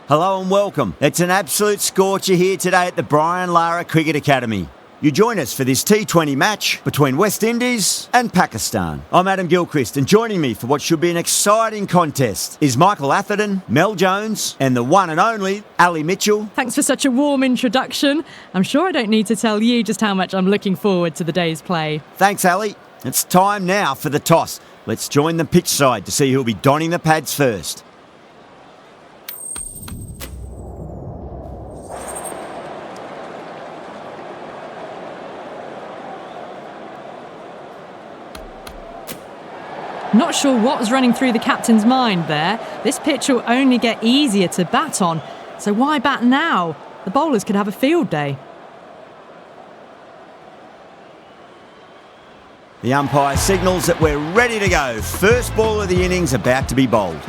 Hello and welcome. It's an absolute scorcher here today at the Brian Lara Cricket Academy. You join us for this T20 match between West Indies and Pakistan. I'm Adam Gilchrist, and joining me for what should be an exciting contest is Michael Atherton, Mel Jones and the one and only Ali Mitchell. Thanks for such a warm introduction. I'm sure I don't need to tell you just how much I'm looking forward to the day's play. Thanks, Ali. It's time now for the toss. Let's join the pitch side to see who'll be donning the pads first. Not sure what was running through the captain's mind there. This pitch will only get easier to bat on, so why bat now? The bowlers could have a field day. The umpire signals that we're ready to go. First ball of the innings about to be bowled.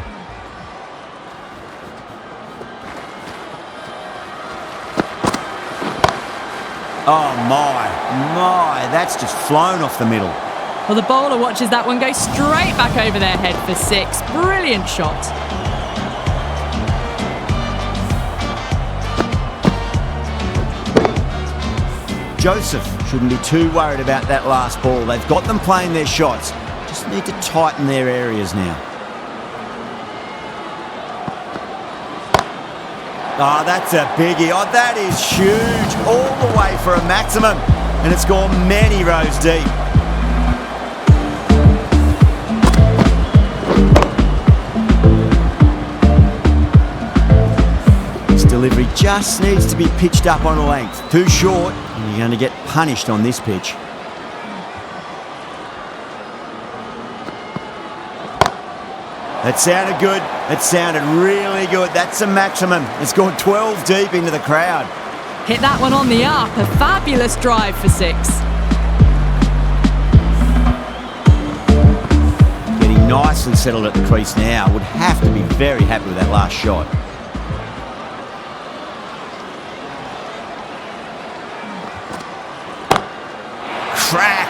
Oh my, that's just flown off the middle. Well, the bowler watches that one go straight back over their head for six. Brilliant shot. Joseph shouldn't be too worried about that last ball. They've got them playing their shots. Just need to tighten their areas now. Oh, that's a biggie. Oh, that is huge. All the way for a maximum. And it's gone many rows deep. Delivery just needs to be pitched up on a length. Too short, and you're going to get punished on this pitch. That sounded good. That sounded really good. That's a maximum. It's gone 12 deep into the crowd. Hit that one on the up. A fabulous drive for six. Getting nicely settled at the crease now. Would have to be very happy with that last shot. Crack!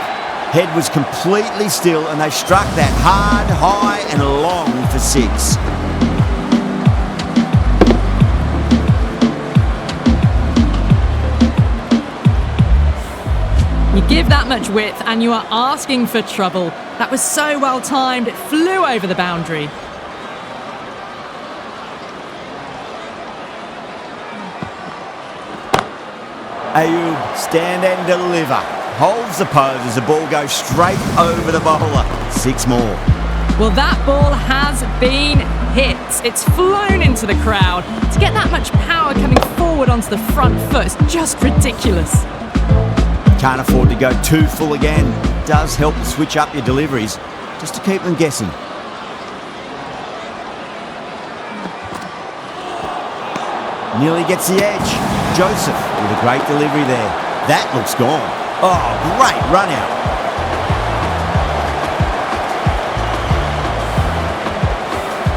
Head was completely still and they struck that hard, high and long for six. You give that much width and you are asking for trouble. That was so well timed, it flew over the boundary. Ayub, stand and deliver. Holds the pose as the ball goes straight over the bowler. Six more. Well, that ball has been hit. It's flown into the crowd. To get that much power coming forward onto the front foot is just ridiculous. Can't afford to go too full again. It does help to switch up your deliveries, just to keep them guessing. Nearly gets the edge. Joseph with a great delivery there. That looks gone. Oh, great run out.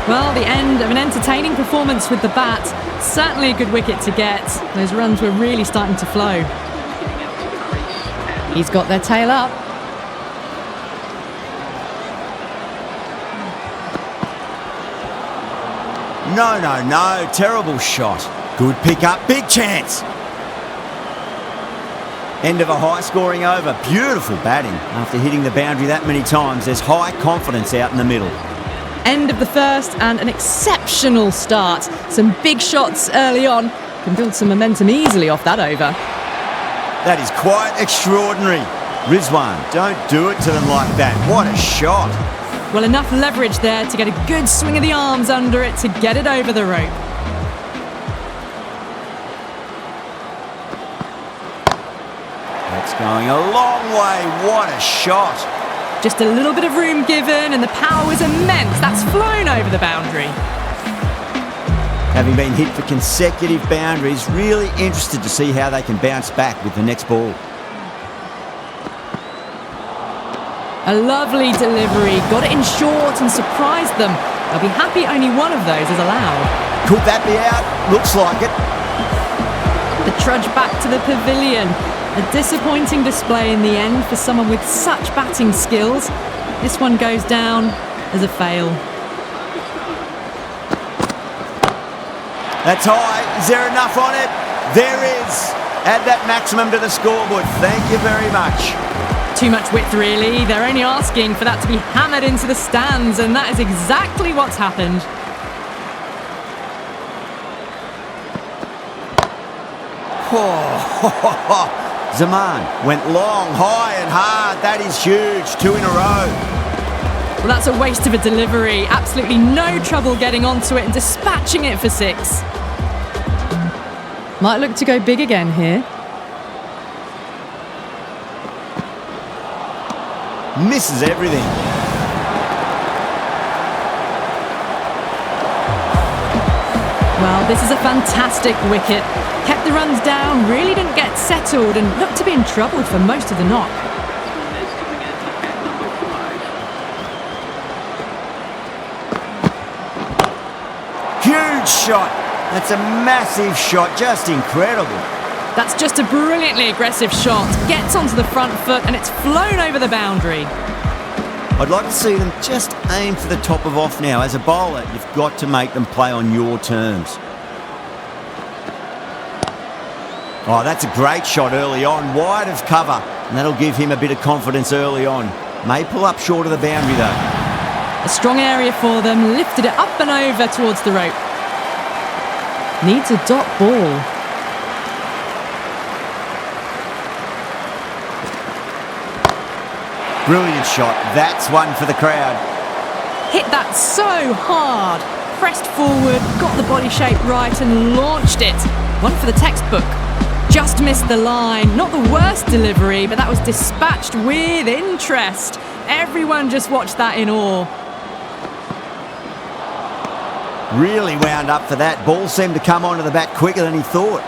Well, the end of an entertaining performance with the bat. Certainly a good wicket to get. Those runs were really starting to flow. He's got their tail up. No. Terrible shot. Good pick up. Big chance. End of a high-scoring over. Beautiful batting. After hitting the boundary that many times, there's high confidence out in the middle. End of the first and an exceptional start. Some big shots early on. Can build some momentum easily off that over. That is quite extraordinary. Rizwan, don't do it to them like that. What a shot. Well, enough leverage there to get a good swing of the arms under it to get it over the rope. That's going a long way. What a shot. Just a little bit of room given and the power was immense. That's flown over the boundary. Having been hit for consecutive boundaries, really interested to see how they can bounce back with the next ball. A lovely delivery. Got it in short and surprised them. They'll be happy only one of those is allowed. Could that be out? Looks like it. The trudge back to the pavilion. A disappointing display in the end for someone with such batting skills. This one goes down as a fail. That's high. Is there enough on it? There is. Add that maximum to the scoreboard. Thank you very much. Too much width, really. They're only asking for that to be hammered into the stands, and that is exactly what's happened. Zaman went long, high and hard. That is huge. 2 in a row. Well, that's a waste of a delivery. Absolutely no trouble getting onto it and dispatching it for 6. Might look to go big again here. Misses everything. Well, this is a fantastic wicket. Kept the runs down, really didn't get settled, and looked to be in trouble for most of the knock. Huge shot. That's a massive shot, just incredible. That's just a brilliantly aggressive shot. Gets onto the front foot and it's flown over the boundary. I'd like to see them just aim for the top of off now. As a bowler, you've got to make them play on your terms. Oh, that's a great shot early on, wide of cover, and that'll give him a bit of confidence early on. May pull up short of the boundary though. A strong area for them, lifted it up and over towards the rope. Needs a dot ball. Brilliant shot. That's one for the crowd. Hit that so hard. Pressed forward, got the body shape right and launched it. One for the textbook. Just missed the line. Not the worst delivery, but that was dispatched with interest. Everyone just watched that in awe. Really wound up for that. Ball seemed to come onto the bat quicker than he thought.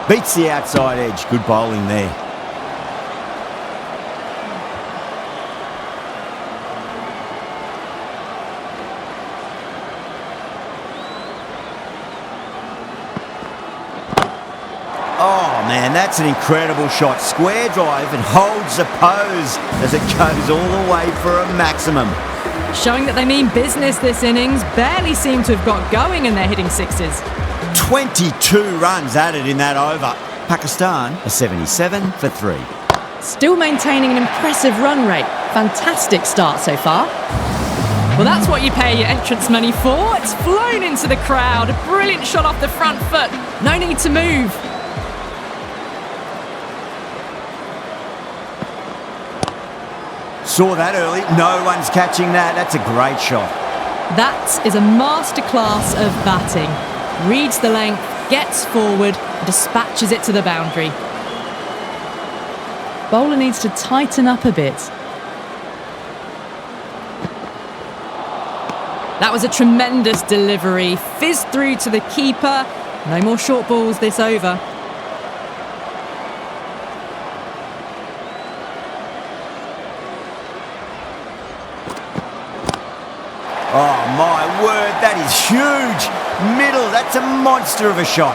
Beats the outside edge. Good bowling there. Oh man, that's an incredible shot. Square drive and holds the pose as it goes all the way for a maximum. Showing that they mean business this innings. Barely seem to have got going and they're hitting 6s. 22 runs added in that over. Pakistan are 77 for 3. Still maintaining an impressive run rate. Fantastic start so far. Well, that's what you pay your entrance money for. It's flown into the crowd. A brilliant shot off the front foot. No need to move. Saw that early. No one's catching that. That's a great shot. That is a masterclass of batting. Reads the length, gets forward, dispatches it to the boundary. Bowler needs to tighten up a bit. That was a tremendous delivery. Fizzed through to the keeper. No more short balls this over. Oh my word, that is huge. Middle, that's a monster of a shot.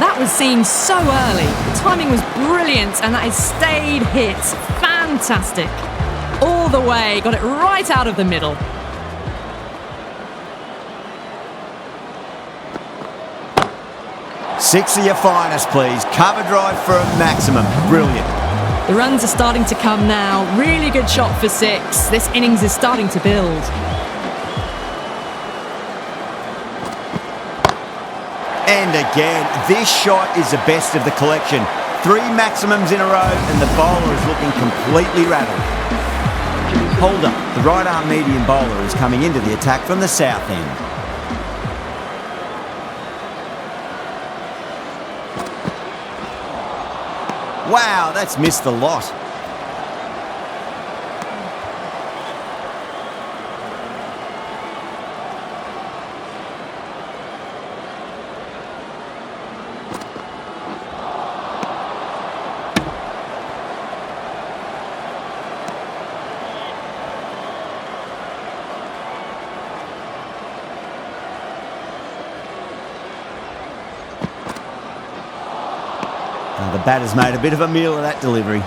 That was seen so early. The timing was brilliant and that is stayed hits. Fantastic. All the way, got it right out of the middle. Six of your finest, please. Cover drive for a maximum. Brilliant. The runs are starting to come now. Really good shot for 6. This innings is starting to build. And again, this shot is the best of the collection. 3 maximums in a row and the bowler is looking completely rattled. Holder, the right arm medium bowler, is coming into the attack from the south end. Wow, that's missed the lot. The batter's made a bit of a meal of that delivery.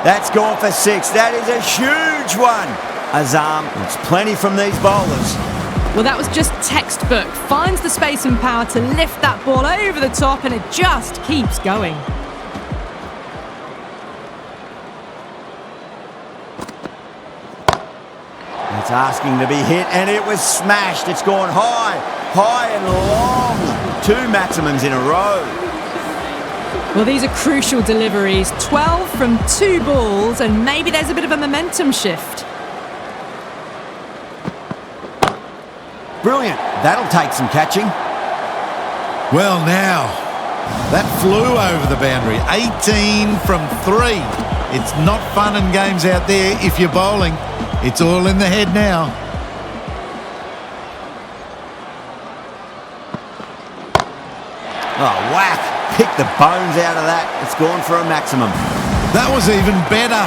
That's gone for 6. That is a huge one. Azam, it's plenty from these bowlers. Well, that was just textbook. Finds the space and power to lift that ball over the top, and it just keeps going. It's asking to be hit, and it was smashed. It's gone high, high and long. 2 maximums in a row. Well, these are crucial deliveries. 12 from 2 balls, and maybe there's a bit of a momentum shift. Brilliant. That'll take some catching. Well, now, that flew over the boundary. 18 from 3. It's not fun and games out there if you're bowling. It's all in the head now. Oh, whack. Pick the bones out of that. It's gone for a maximum. That was even better.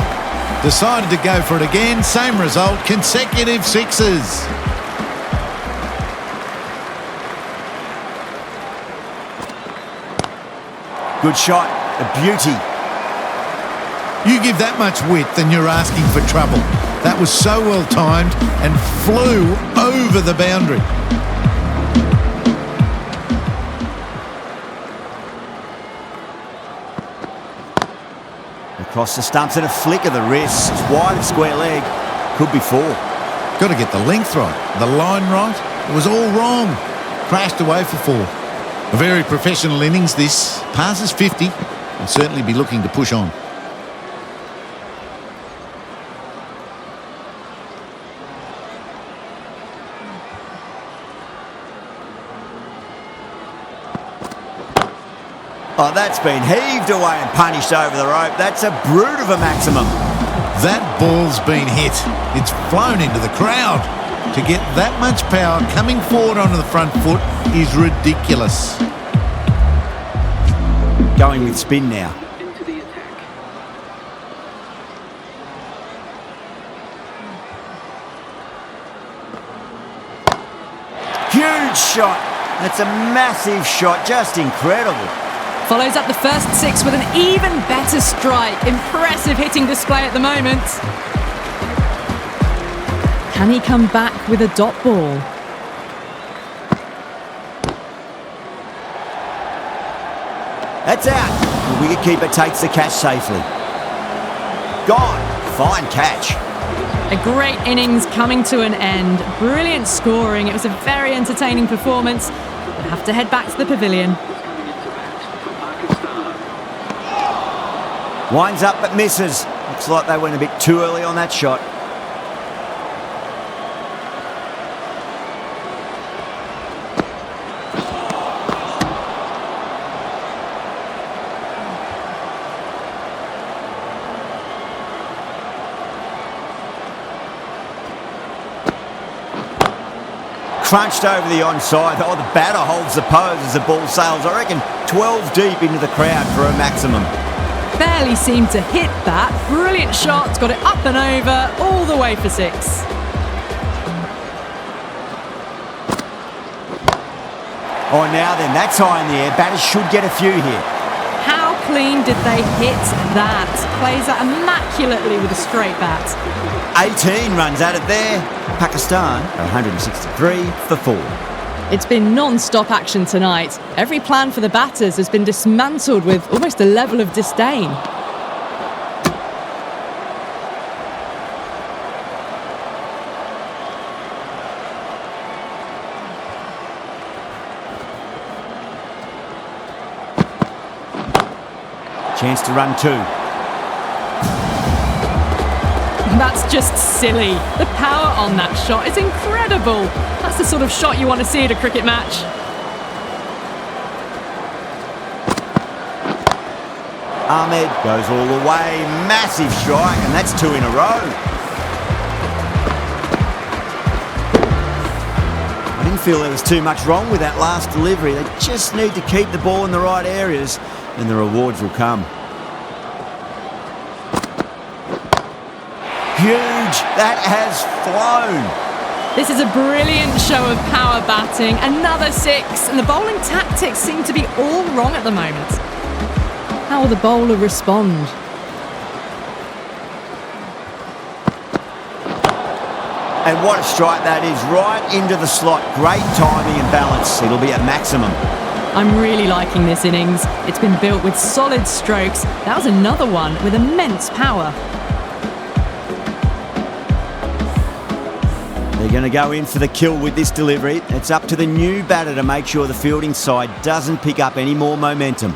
Decided to go for it again. Same result. Consecutive 6s. Good shot. A beauty. You give that much width and you're asking for trouble. That was so well timed and flew over the boundary. Across the stumps and a flick of the wrist. It's wide of square leg. Could be 4. Got to get the length right, the line right. It was all wrong. Crashed away for 4. A very professional innings this. Passes 50. Will certainly be looking to push on. Oh, that's been heaved away and punished over the rope. That's a brute of a maximum. That ball's been hit. It's flown into the crowd. To get that much power coming forward onto the front foot is ridiculous. Going with spin now. Huge shot. That's a massive shot. Just incredible. Follows up the first 6 with an even better strike. Impressive hitting display at the moment. Can he come back with a dot ball? That's out. The wicketkeeper takes the catch safely. Gone. Fine catch. A great innings coming to an end. Brilliant scoring. It was a very entertaining performance. We'll have to head back to the pavilion. Winds up but misses. Looks like they went a bit too early on that shot. Crunched over the onside. Oh, the batter holds the pose as the ball sails, I reckon, 12 deep into the crowd for a maximum. Barely seemed to hit that. Brilliant shot, got it up and over, all the way for 6. Oh, now then, that's high in the air. Batters should get a few here. How clean did they hit that? Plays that immaculately with a straight bat. 18 runs at it there. Pakistan, 163 for 4. It's been non-stop action tonight. Every plan for the batters has been dismantled with almost a level of disdain. Chance to run 2. That's just silly. The power on that shot is incredible. That's the sort of shot you want to see at a cricket match. Ahmed goes all the way. Massive strike, and that's 2 in a row. didn't feel there was too much wrong with that last delivery. They just need to keep the ball in the right areas and the rewards will come. Huge! That has flown! This is a brilliant show of power batting. Another 6, and the bowling tactics seem to be all wrong at the moment. How will the bowler respond? And what a strike that is, right into the slot. Great timing and balance. It'll be at maximum. I'm really liking this innings. It's been built with solid strokes. That was another one with immense power. They're going to go in for the kill with this delivery. It's up to the new batter to make sure the fielding side doesn't pick up any more momentum.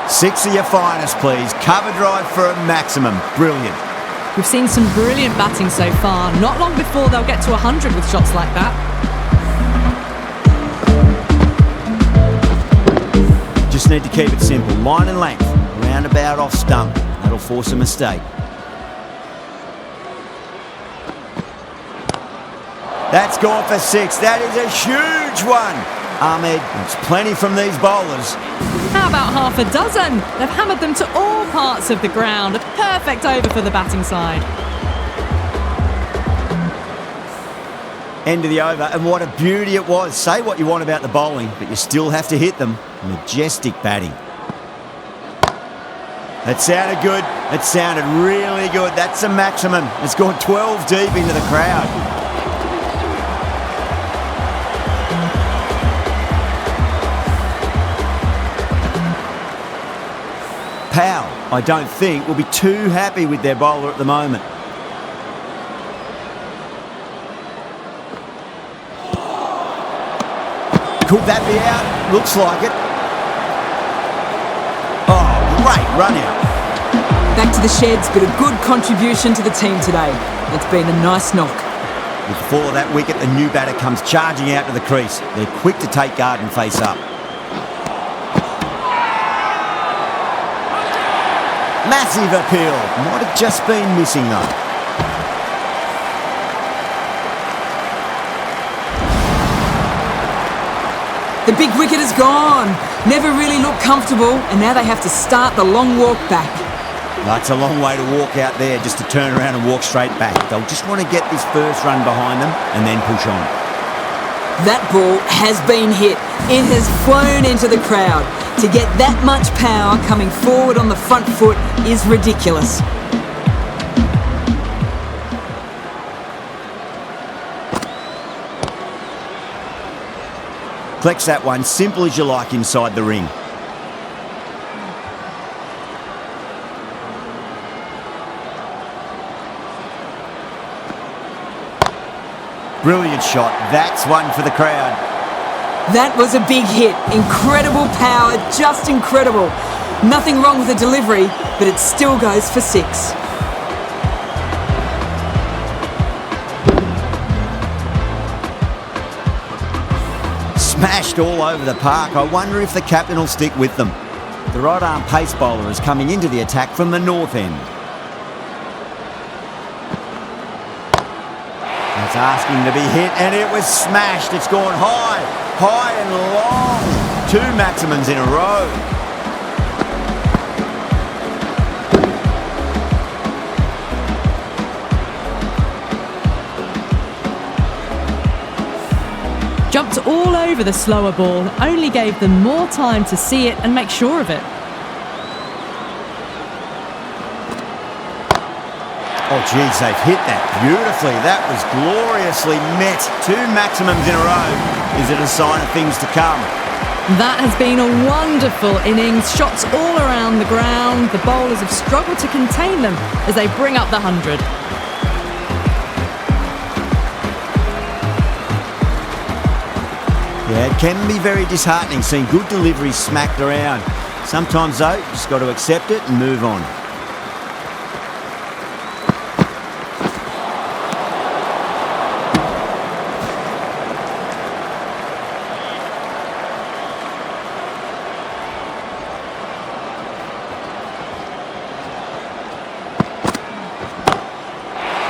6 of your finest, please. Cover drive for a maximum. Brilliant. We've seen some brilliant batting so far. Not long before they'll get to 100 with shots like that. Just need to keep it simple. Line and length. Roundabout off stump. That'll force a mistake. That's gone for 6. That is a huge one. Ahmed, it's plenty from these bowlers. How about half a dozen? They've hammered them to all parts of the ground. A perfect over for the batting side. End of the over, and what a beauty it was. Say what you want about the bowling, but you still have to hit them. Majestic batting. That sounded good. It sounded really good. That's a maximum. It's gone 12 deep into the crowd. Powell, I don't think, will be too happy with their bowler at the moment. Could that be out? Looks like it. Oh, great run out. Back to the sheds, but a good contribution to the team today. It's been a nice knock. With the fall of that wicket, the new batter comes charging out to the crease. They're quick to take guard and face up. Massive appeal. Might have just been missing though. The big wicket is gone. Never really looked comfortable, and now they have to start the long walk back. That's a long way to walk out there just to turn around and walk straight back. They'll just want to get this first run behind them and then push on. That ball has been hit. It has flown into the crowd. To get that much power coming forward on the front foot is ridiculous. Flex that one, simple as you like inside the ring. Brilliant shot. That's one for the crowd. That was a big hit. Incredible power, just incredible. Nothing wrong with the delivery, but it still goes for 6. Smashed all over the park. I wonder if the captain will stick with them. The right arm pace bowler is coming into the attack from the north end. That's asking to be hit, and it was smashed. It's gone high, high and long. 2 maximums in a row. Jumped all over the slower ball, only gave them more time to see it and make sure of it. Oh, geez, they've hit that beautifully. That was gloriously met. 2 maximums in a row. Is it a sign of things to come? That has been a wonderful innings. Shots all around the ground. The bowlers have struggled to contain them as they bring up the 100. Yeah, it can be very disheartening seeing good deliveries smacked around. Sometimes, though, you just got to accept it and move on.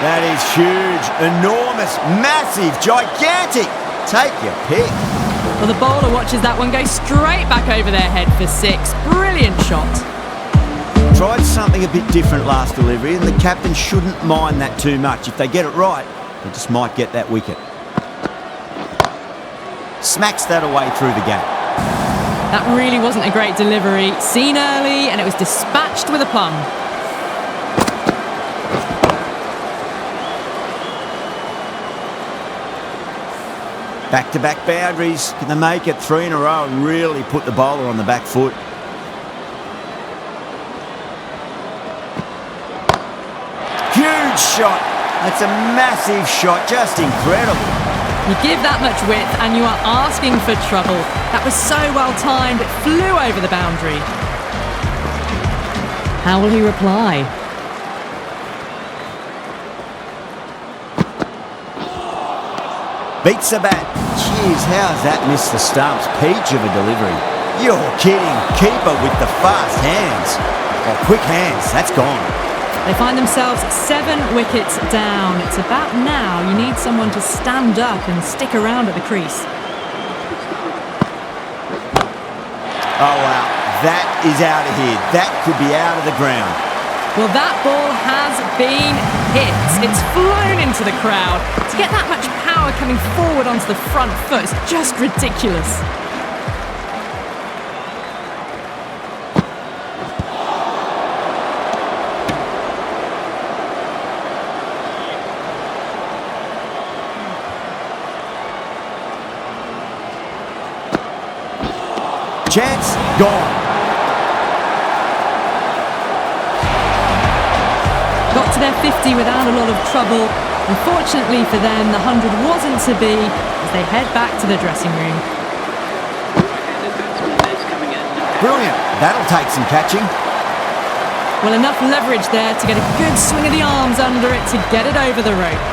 That is huge, enormous, massive, gigantic. Take your pick. Well, the bowler watches that one go straight back over their head for 6. Brilliant shot. Tried something a bit different last delivery, and the captain shouldn't mind that too much. If they get it right, they just might get that wicket. Smacks that away through the gap. That really wasn't a great delivery. Seen early, and it was dispatched with a plum. Back-to-back boundaries. Can they make it 3 in a row and really put the bowler on the back foot? Huge shot. That's a massive shot. Just incredible. You give that much width and you are asking for trouble. That was so well timed, it flew over the boundary. How will he reply? Beats the bat. Jeez, how's that missed the stumps? Peach of a delivery. You're kidding. Keeper with the fast hands. Oh, quick hands. That's gone. They find themselves 7 wickets down. It's about now you need someone to stand up and stick around at the crease. Oh, wow. That is out of here. That could be out of the ground. Well, that ball has been hit. It's flown into the crowd. To get that much power coming forward onto the front foot is just ridiculous. Chance gone. Got to their 50 without a lot of trouble. Unfortunately for them, the 100 wasn't to be as they head back to the dressing room. Brilliant. That'll take some catching. Well, enough leverage there to get a good swing of the arms under it to get it over the rope.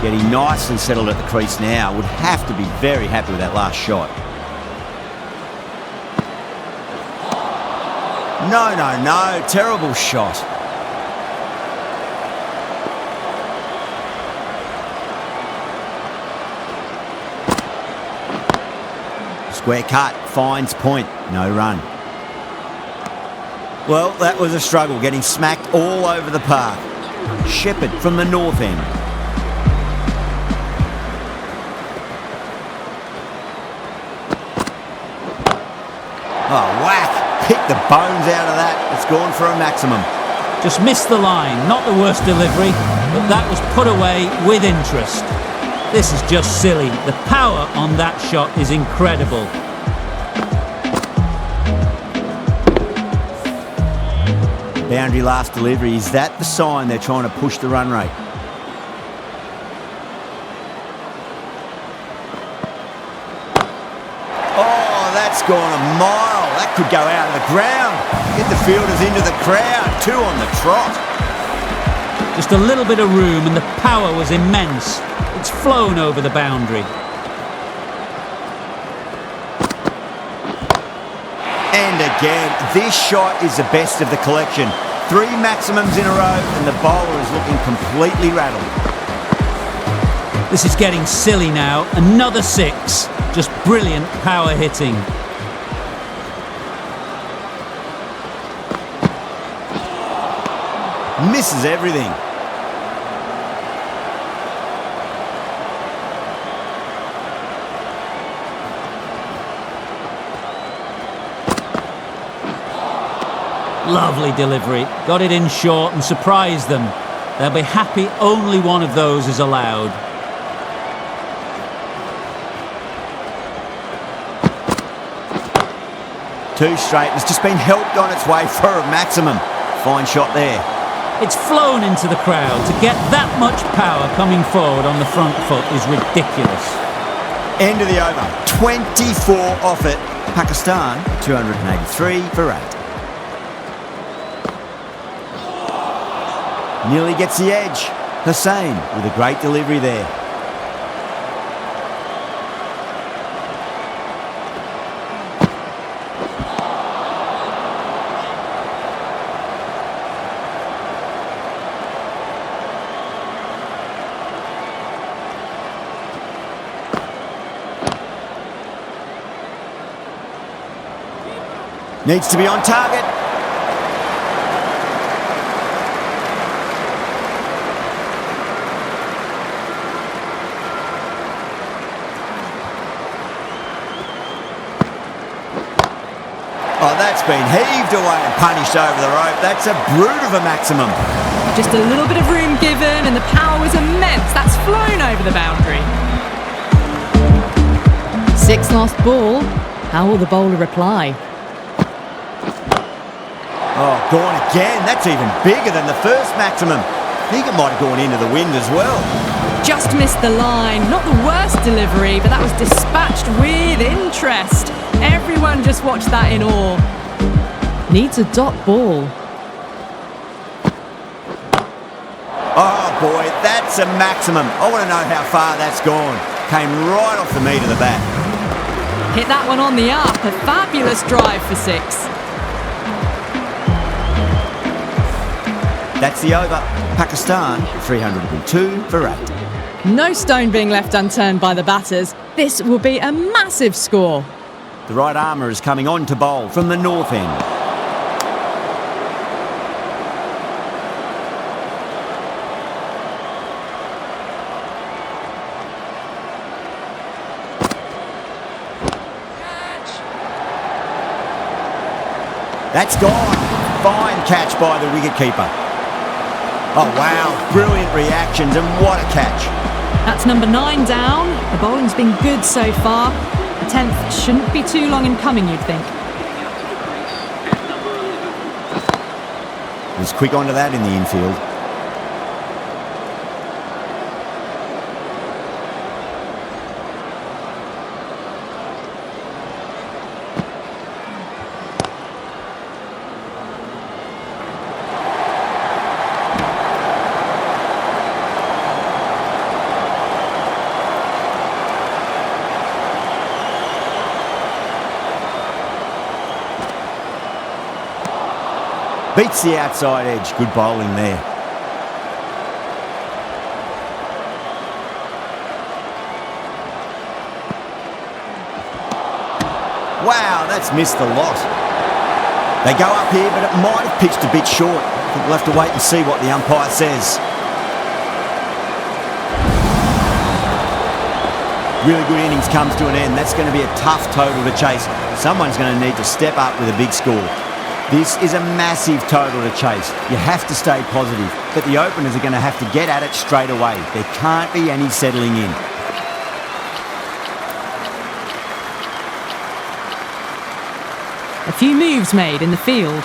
Getting nice and settled at the crease now. Would have to be very happy with that last shot. No. Terrible shot. Square cut. Finds point. No run. Well, that was a struggle. Getting smacked all over the park. Shepherd from the north end. Oh, whack. Pick the bones out of that. It's gone for a maximum. Just missed the line. Not the worst delivery, but that was put away with interest. This is just silly. The power on that shot is incredible. Boundary last delivery. Is that the sign they're trying to push the run rate? Oh, that's gone a mile. That could go out of the ground. Get the fielders into the crowd. 2 on the trot. Just a little bit of room and the power was immense. It's flown over the boundary. And again, this shot is the best of the collection. 3 maximums in a row and the bowler is looking completely rattled. This is getting silly now. Another 6. Just brilliant power hitting. Misses everything. Lovely delivery. Got it in short and surprised them. They'll be happy only one of those is allowed. Two straight. It's just been helped on its way for a maximum. Fine shot there. It's flown into the crowd. To get that much power coming forward on the front foot is ridiculous. End of the over. 24 off it. Pakistan, 283 for 8. Nearly gets the edge. Hussain with a great delivery there. Needs to be on target. Oh, that's been heaved away and punished over the rope. That's a brute of a maximum. Just a little bit of room given and the power was immense. That's flown over the boundary. 6 last ball. How will the bowler reply? Oh, gone again. That's even bigger than the first maximum. I think it might have gone into the wind as well. Just missed the line. Not the worst delivery, but that was dispatched with interest. Everyone just watched that in awe. Needs a dot ball. Oh boy, that's a maximum. I want to know how far that's gone. Came right off the meat of the bat. Hit that one on the up. A fabulous drive for 6. That's the over. Pakistan 302 for 8. No stone being left unturned by the batters. This will be a massive score. The right armour is coming on to bowl from the north end. That's gone. Fine catch by the wicketkeeper. Oh wow, brilliant reactions and what a catch. That's number 9 down. The bowling's been good so far. The 10th shouldn't be too long in coming, you'd think. He was quick onto that in the infield. Beats the outside edge. Good bowling there. Wow, that's missed the lot. They go up here, but it might have pitched a bit short. I think we'll have to wait and see what the umpire says. Really good innings comes to an end. That's going to be a tough total to chase. Someone's going to need to step up with a big score. This is a massive total to chase. You have to stay positive, but the openers are going to have to get at it straight away. There can't be any settling in. A few moves made in the field.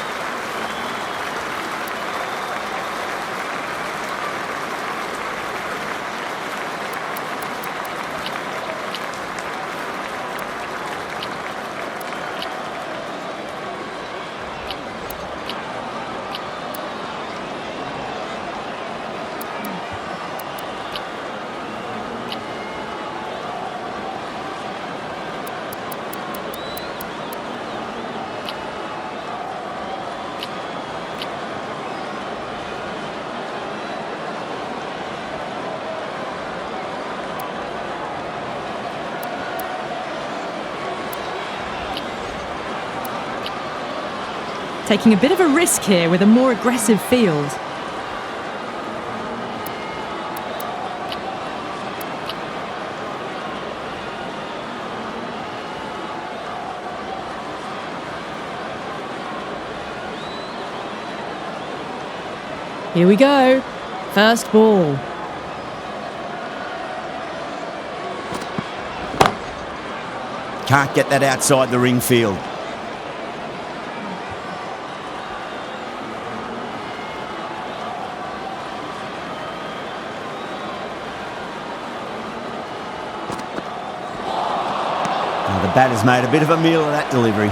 Taking a bit of a risk here with a more aggressive field. Here we go. First ball. Can't get that outside the ring field. The batter's made a bit of a meal of that delivery.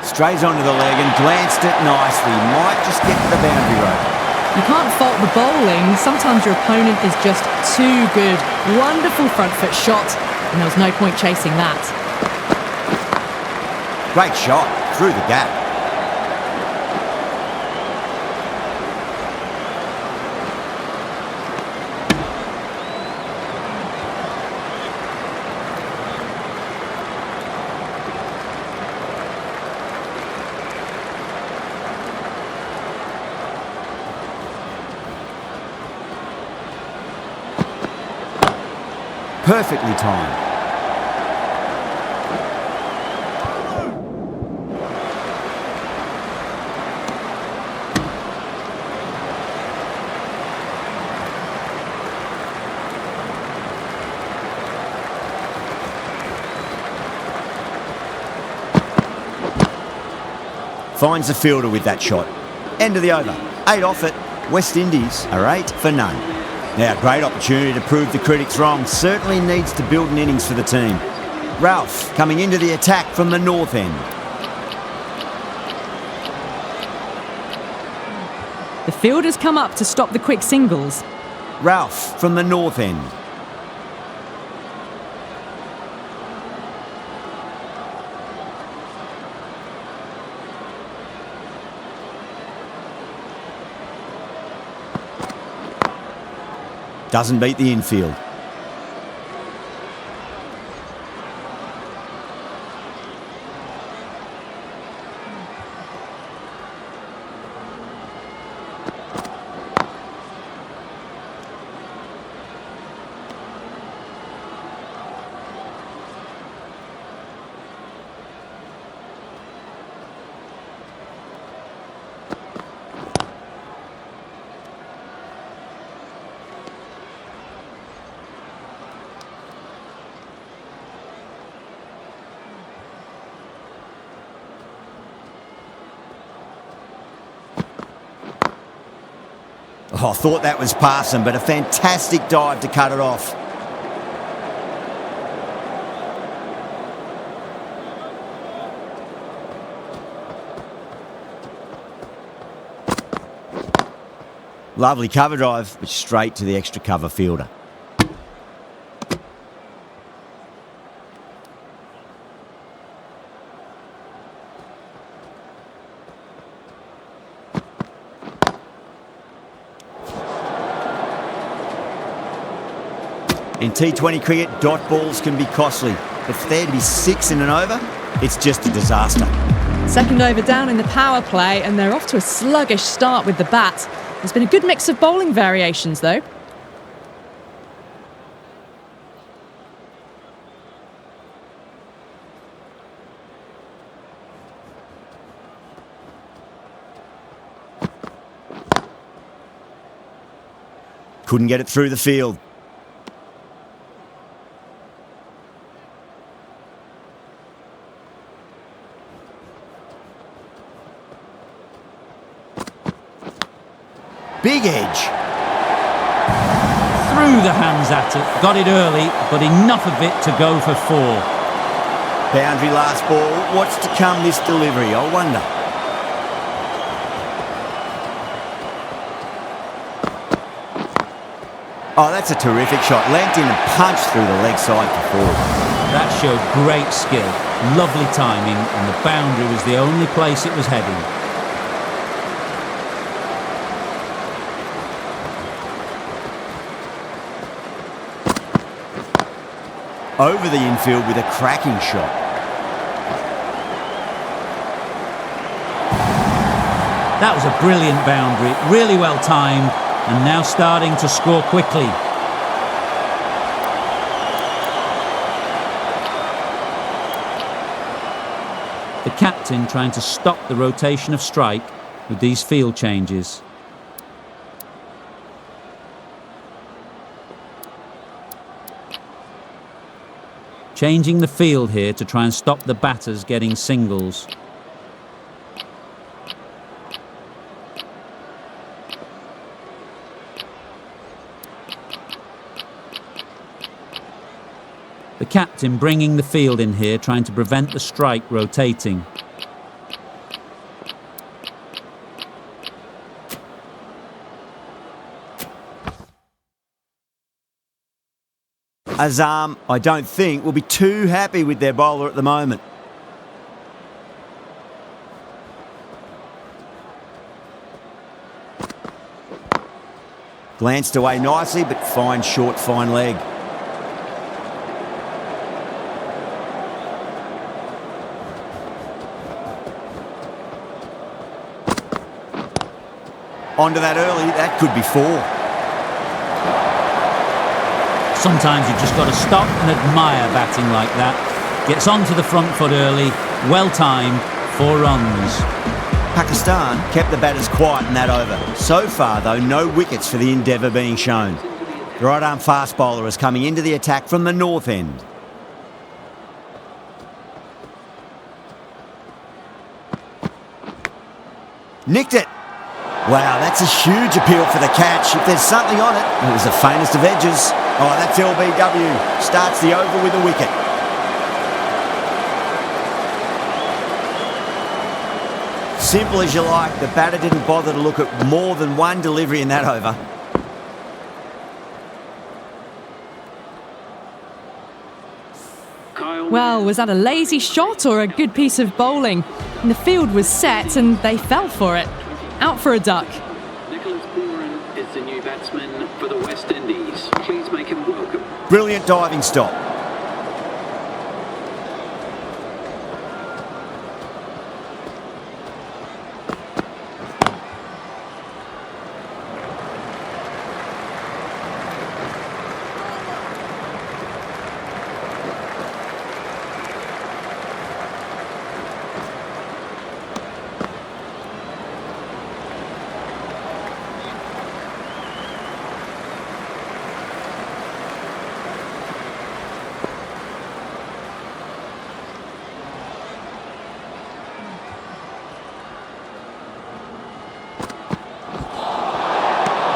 Strays onto the leg and glanced it nicely. Might just get to the boundary rope. You can't fault the bowling. Sometimes your opponent is just too good. Wonderful front foot shot, and there was no point chasing that. Great shot through the gap. Perfectly timed. Finds the fielder with that shot. End of the over. 8 off it. West Indies are 8 for none. Now, great opportunity to prove the critics wrong. Certainly needs to build an innings for the team. Ralph coming into the attack from the north end. The fielders come up to stop the quick singles. Ralph from the north end. Doesn't beat the infield. Oh, I thought that was passing, but a fantastic dive to cut it off. Lovely cover drive, but straight to the extra cover fielder. In T20 cricket, dot balls can be costly, but for there to be 6 in an over, it's just a disaster. Second over down in the power play, and they're off to a sluggish start with the bat. There's been a good mix of bowling variations, though. Couldn't get it through the field. Big edge. Threw the hands at it, got it early, but enough of it to go for 4. Boundary last ball. What's to come this delivery, I wonder. Oh, that's a terrific shot. Lamped in and punched through the leg side for 4. That showed great skill, lovely timing, and the boundary was the only place it was heading. Over the infield with a cracking shot. That was a brilliant boundary, really well timed, and now starting to score quickly. The captain trying to stop the rotation of strike with these field changes. Changing the field here to try and stop the batters getting singles. The captain bringing the field in here, trying to prevent the strike rotating. Azam, I don't think, will be too happy with their bowler at the moment. Glanced away nicely, but fine short, fine leg. Onto that early, that could be 4. Sometimes you've just got to stop and admire batting like that. Gets onto the front foot early, well timed, 4 runs. Pakistan kept the batters quiet in that over. So far, though, no wickets for the endeavour being shown. The right-arm fast bowler is coming into the attack from the north end. Nicked it. Wow, that's a huge appeal for the catch. If there's something on it, it was the faintest of edges. Oh, that's LBW. Starts the over with a wicket. Simple as you like, the batter didn't bother to look at more than one delivery in that over. Well, was that a lazy shot or a good piece of bowling? And the field was set and they fell for it. Out for a duck. Nicholas Boren is the new batsman for the West Indies. Please make him welcome. Brilliant diving stop.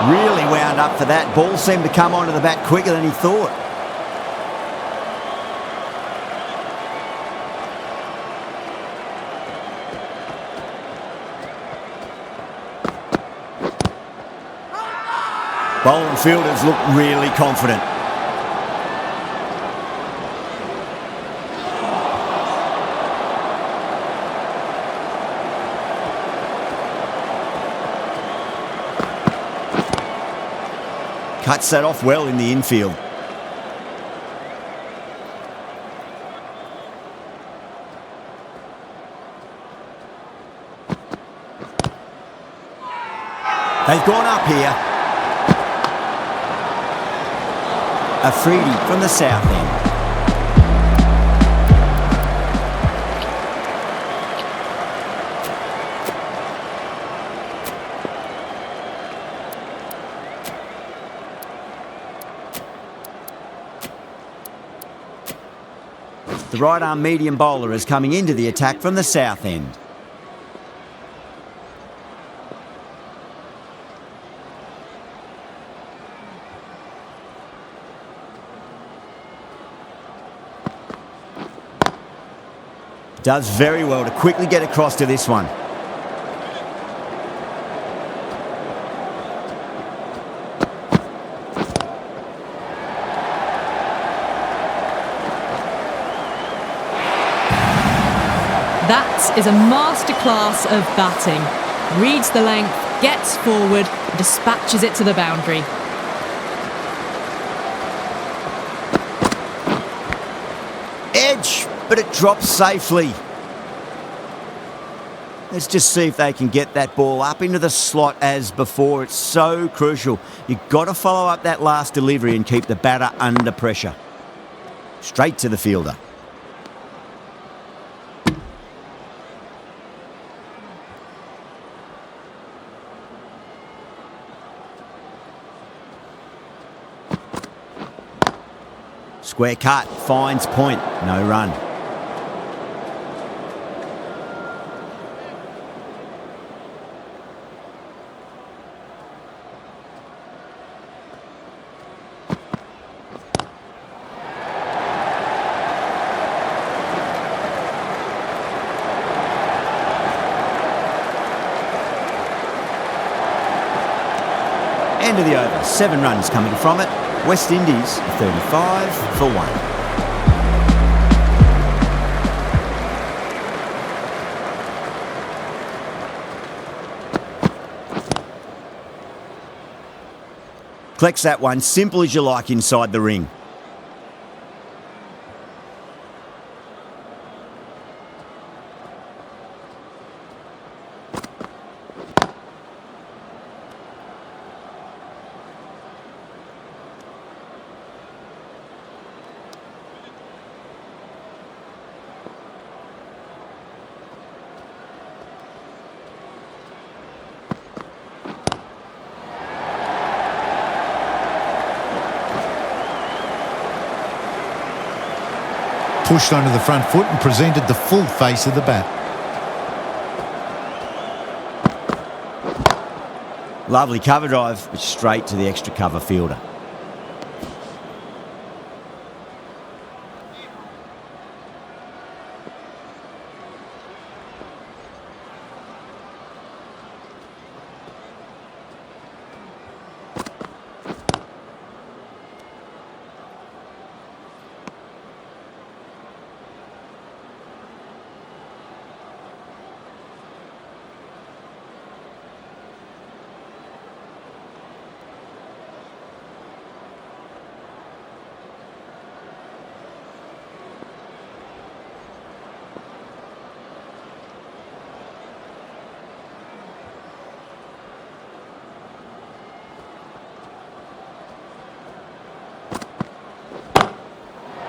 Really wound up for that. Ball seemed to come onto the bat quicker than he thought. Bowling fielders look really confident. Cuts that off well in the infield. They've gone up here. Afridi from the south end. The right-arm medium bowler is coming into the attack from the south end. Does very well to quickly get across to this one. That is a masterclass of batting. Reads the length, gets forward, dispatches it to the boundary. Edge, but it drops safely. Let's just see if they can get that ball up into the slot as before. It's so crucial. You've got to follow up that last delivery and keep the batter under pressure. Straight to the fielder. Square cut, finds point, no run. End of the over, 7 runs coming from it. West Indies 35 for 1. Collects that one, simple as you like, inside the ring. Pushed onto the front foot and presented the full face of the bat. Lovely cover drive, but straight to the extra cover fielder.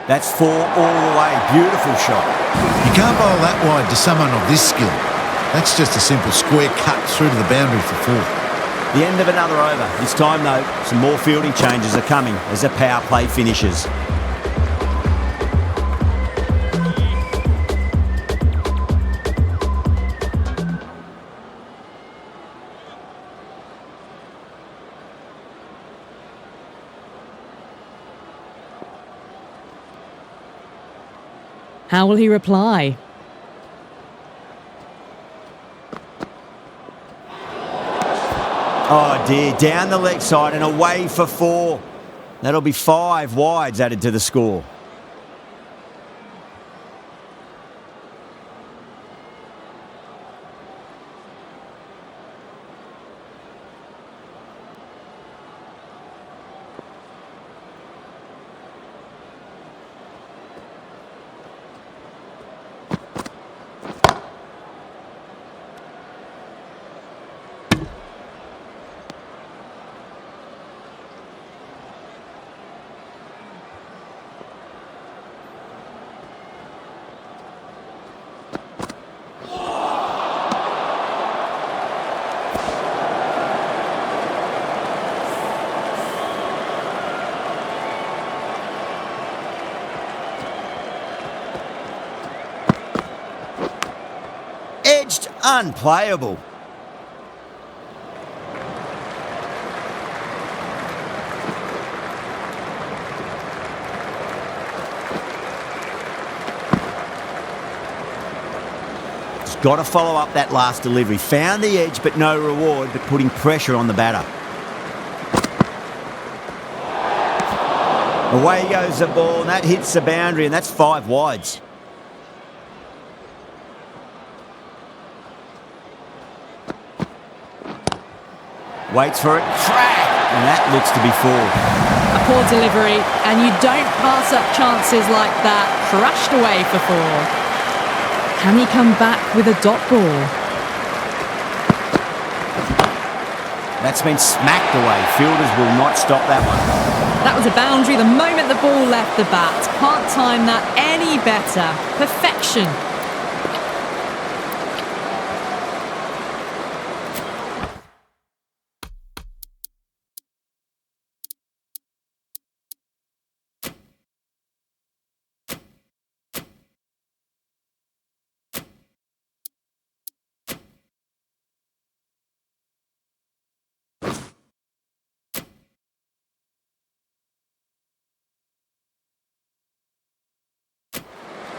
That's 4 all the way. Beautiful shot. You can't bowl that wide to someone of this skill. That's just a simple square cut through to the boundary for 4. The end of another over. This time, though, some more fielding changes are coming as the power play finishes. How will he reply? Oh dear, down the leg side and away for 4. That'll be 5 wides added to the score. Edged, unplayable. He's got to follow up that last delivery. Found the edge, but no reward, but putting pressure on the batter. Away goes the ball, and that hits the boundary, and that's 5 wides. Waits for it, crack, and that looks to be 4. A poor delivery, and you don't pass up chances like that. Crushed away for 4. Can he come back with a dot ball? That's been smacked away. Fielders will not stop that one. That was a boundary the moment the ball left the bat. Can't time that any better. Perfection.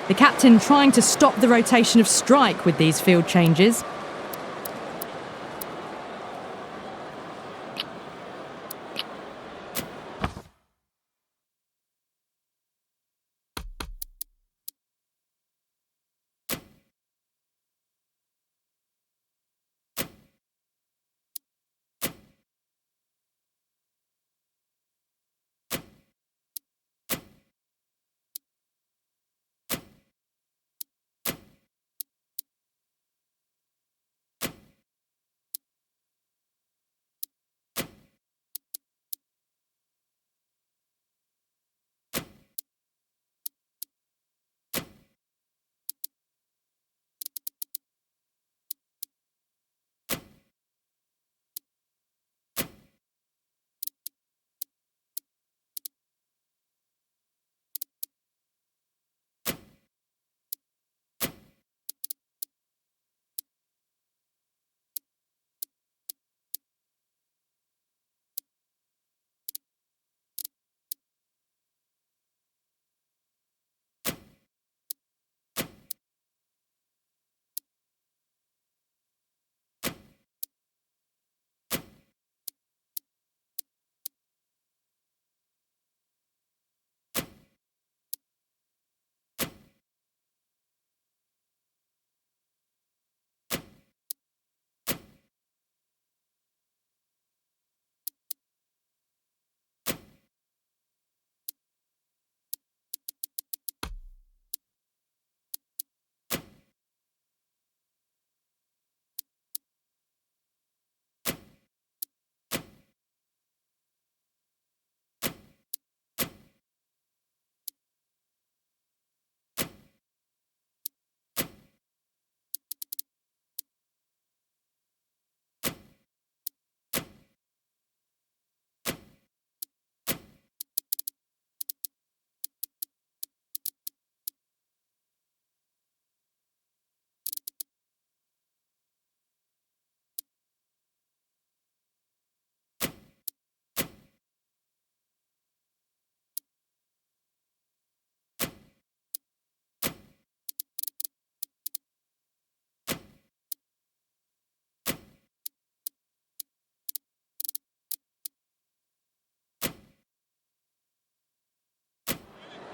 The captain trying to stop the rotation of strike with these field changes.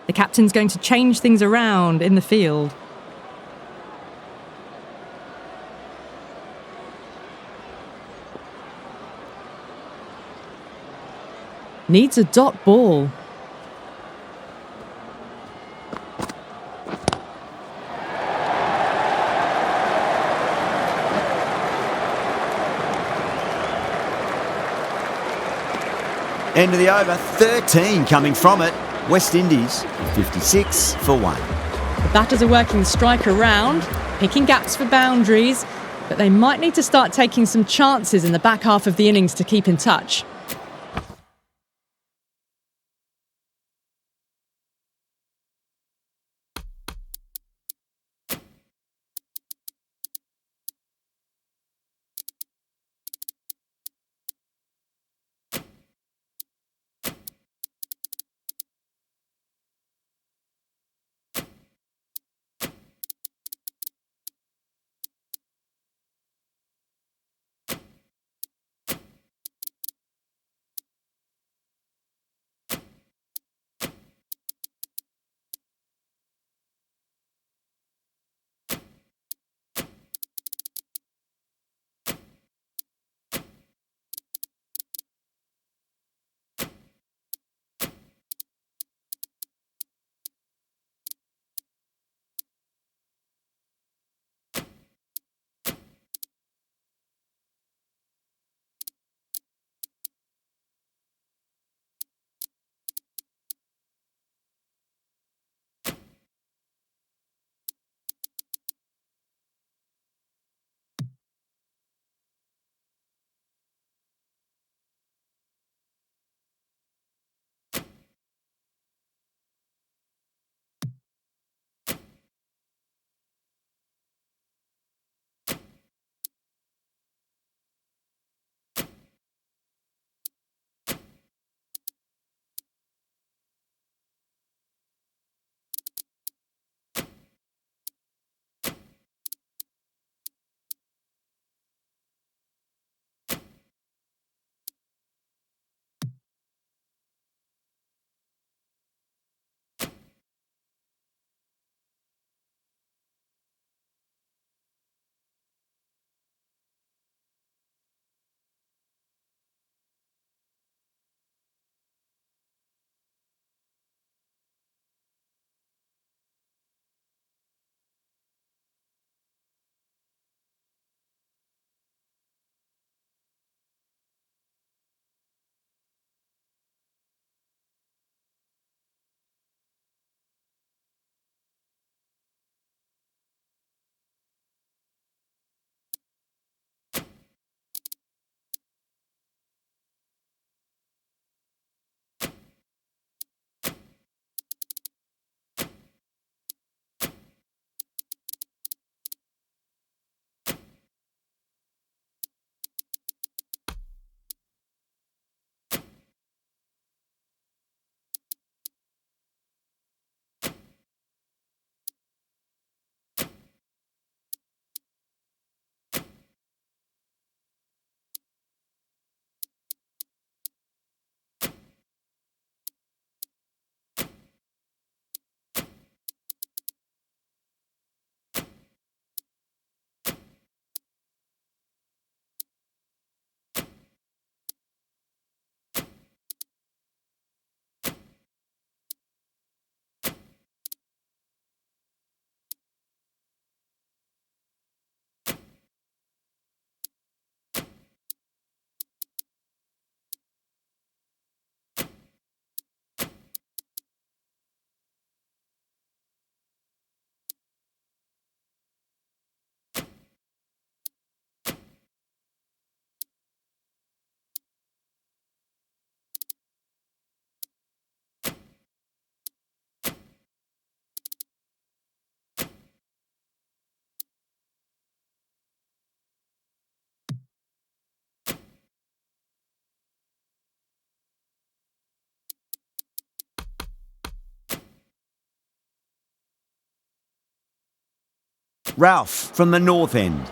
The captain's going to change things around in the field. Needs a dot ball. End of the over, 13 coming from it. West Indies, 56 for 1. The batters are working the strike around, picking gaps for boundaries, but they might need to start taking some chances in the back half of the innings to keep in touch. Ralph from the north end.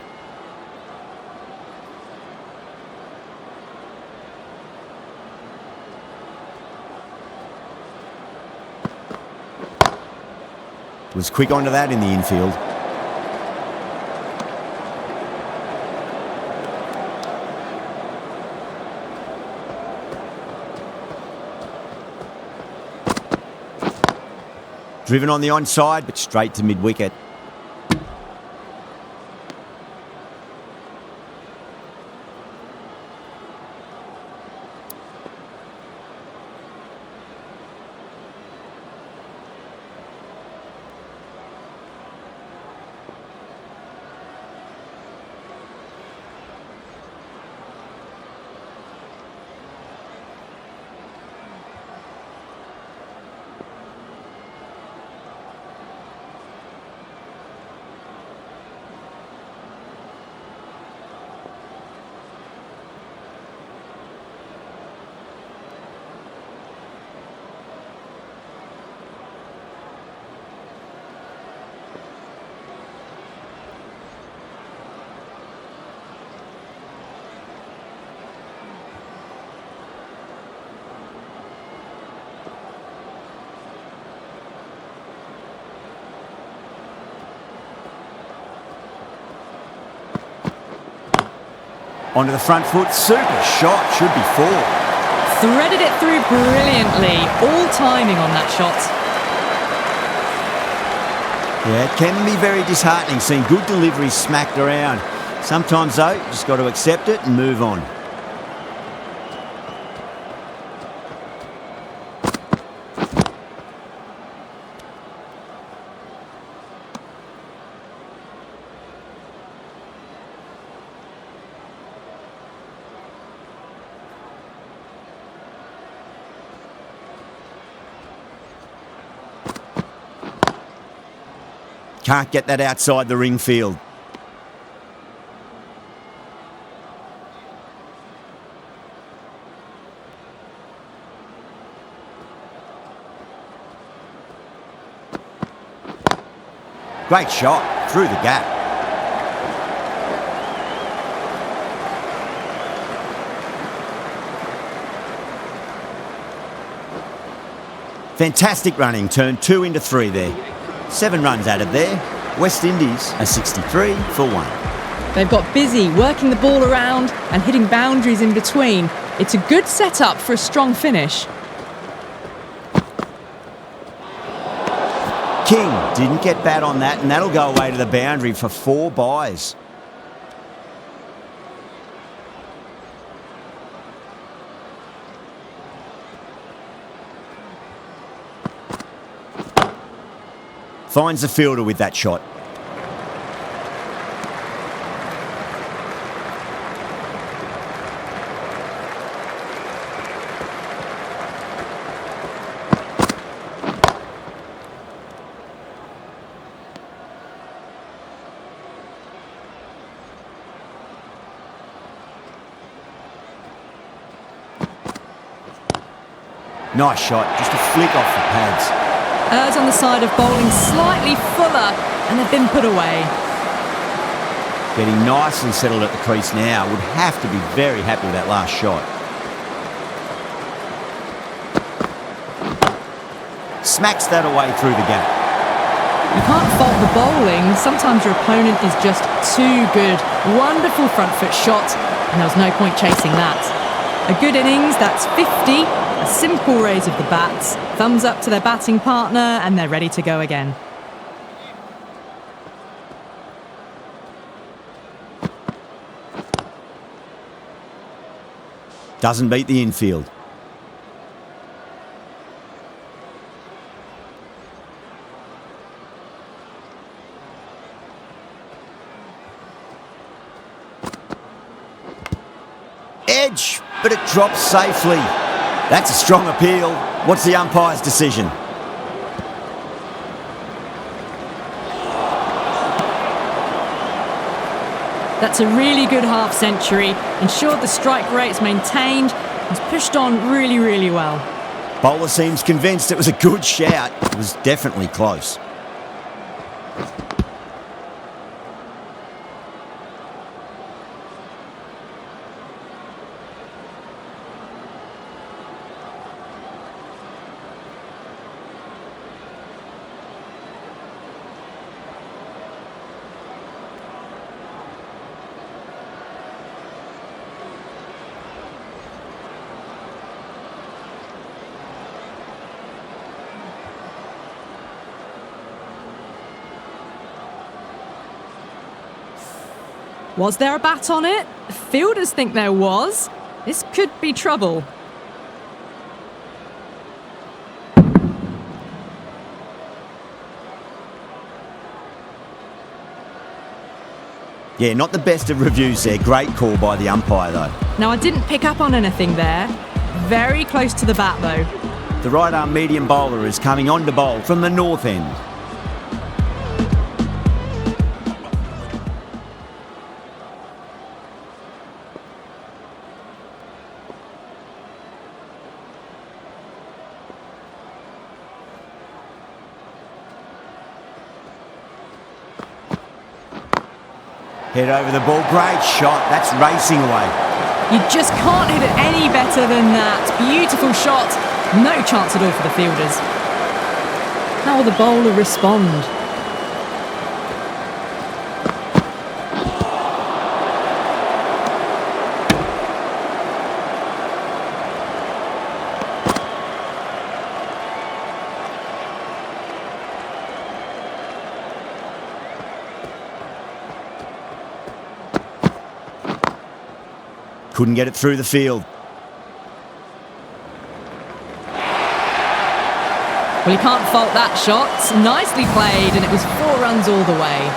Was quick onto that in the infield. Driven on the onside, but straight to mid-wicket. Onto the front foot, super shot, should be 4. Threaded it through brilliantly, all timing on that shot. Yeah, it can be very disheartening seeing good deliveries smacked around. Sometimes though, you just got to accept it and move on. Can't get that outside the ring field. Great shot, through the gap. Fantastic running, turned 2 into 3 there. 7 runs added there. West Indies are 63 for 1. They've got busy working the ball around and hitting boundaries in between. It's a good setup for a strong finish. King didn't get bat on that, and that'll go away to the boundary for 4 byes. Finds the fielder with that shot. Nice shot, just a flick off the pads. Errs on the side of bowling slightly fuller, and they've been put away. Getting nicely settled at the crease now. Would have to be very happy with that last shot. Smacks that away through the gap. You can't fault the bowling. Sometimes your opponent is just too good. Wonderful front foot shot, and there was no point chasing that. A good innings, that's 50. A simple raise of the bats, thumbs up to their batting partner, and they're ready to go again. Doesn't beat the infield. Edge, but it drops safely. That's a strong appeal. What's the umpire's decision? That's a really good half century. Ensured the strike rate's maintained. He's pushed on really, really well. Bowler seems convinced it was a good shout. It was definitely close. Was there a bat on it? The fielders think there was. This could be trouble. Yeah, not the best of reviews there. Great call by the umpire, though. Now, I didn't pick up on anything there. Very close to the bat, though. The right-arm medium bowler is coming on to bowl from the north end. Head over the ball, great shot, that's racing away. You just can't hit it any better than that. Beautiful shot. No chance at all for the fielders. How will the bowler respond? Couldn't get it through the field. Well, you can't fault that shot. Nicely played, and it was 4 runs all the way.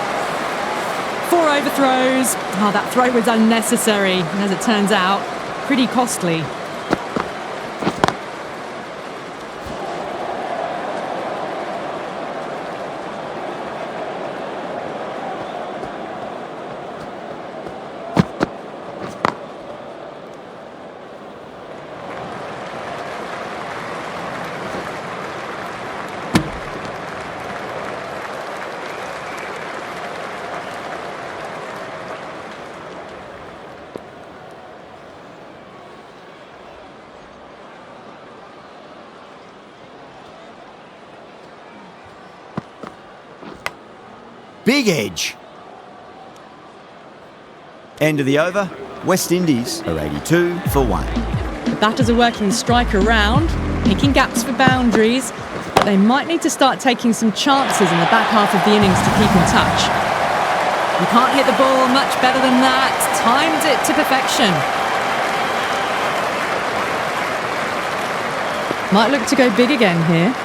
4 overthrows. Oh, that throw was unnecessary, and as it turns out, pretty costly. Big edge. End of the over. West Indies are 82 for 1. The batters are working the strike around, picking gaps for boundaries, but they might need to start taking some chances in the back half of the innings to keep in touch. You can't hit the ball much better than that. Timed it to perfection. Might look to go big again here.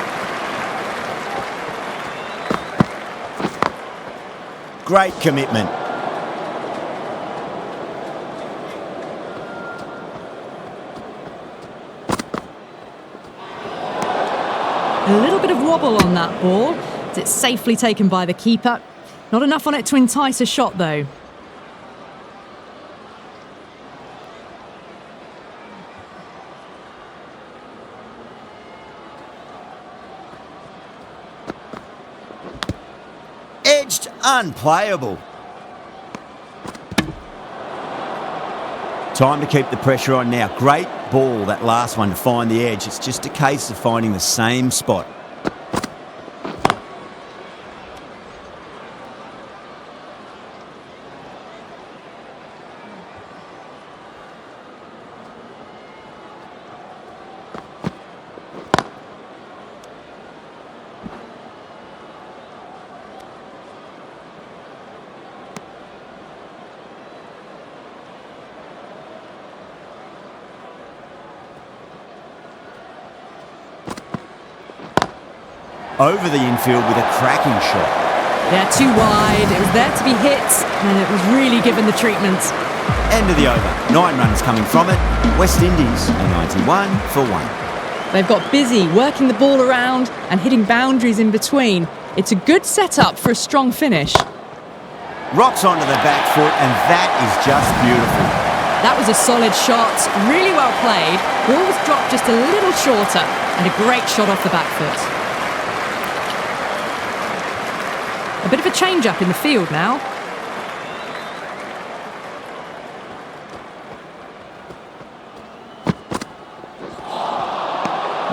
Great commitment. A little bit of wobble on that ball. It's safely taken by the keeper. Not enough on it to entice a shot, though. Edged, unplayable. Time to keep the pressure on now. Great ball, that last one, to find the edge. It's just a case of finding the same spot. Over the infield with a cracking shot. Yeah, too wide. It was there to be hit, and it was really given the treatment. End of the over. 9 runs coming from it. West Indies are 91 for 1. They've got busy working the ball around and hitting boundaries in between. It's a good setup for a strong finish. Rocks onto the back foot, and that is just beautiful. That was a solid shot, really well played. Ball was dropped just a little shorter, and a great shot off the back foot. A bit of a change-up in the field now.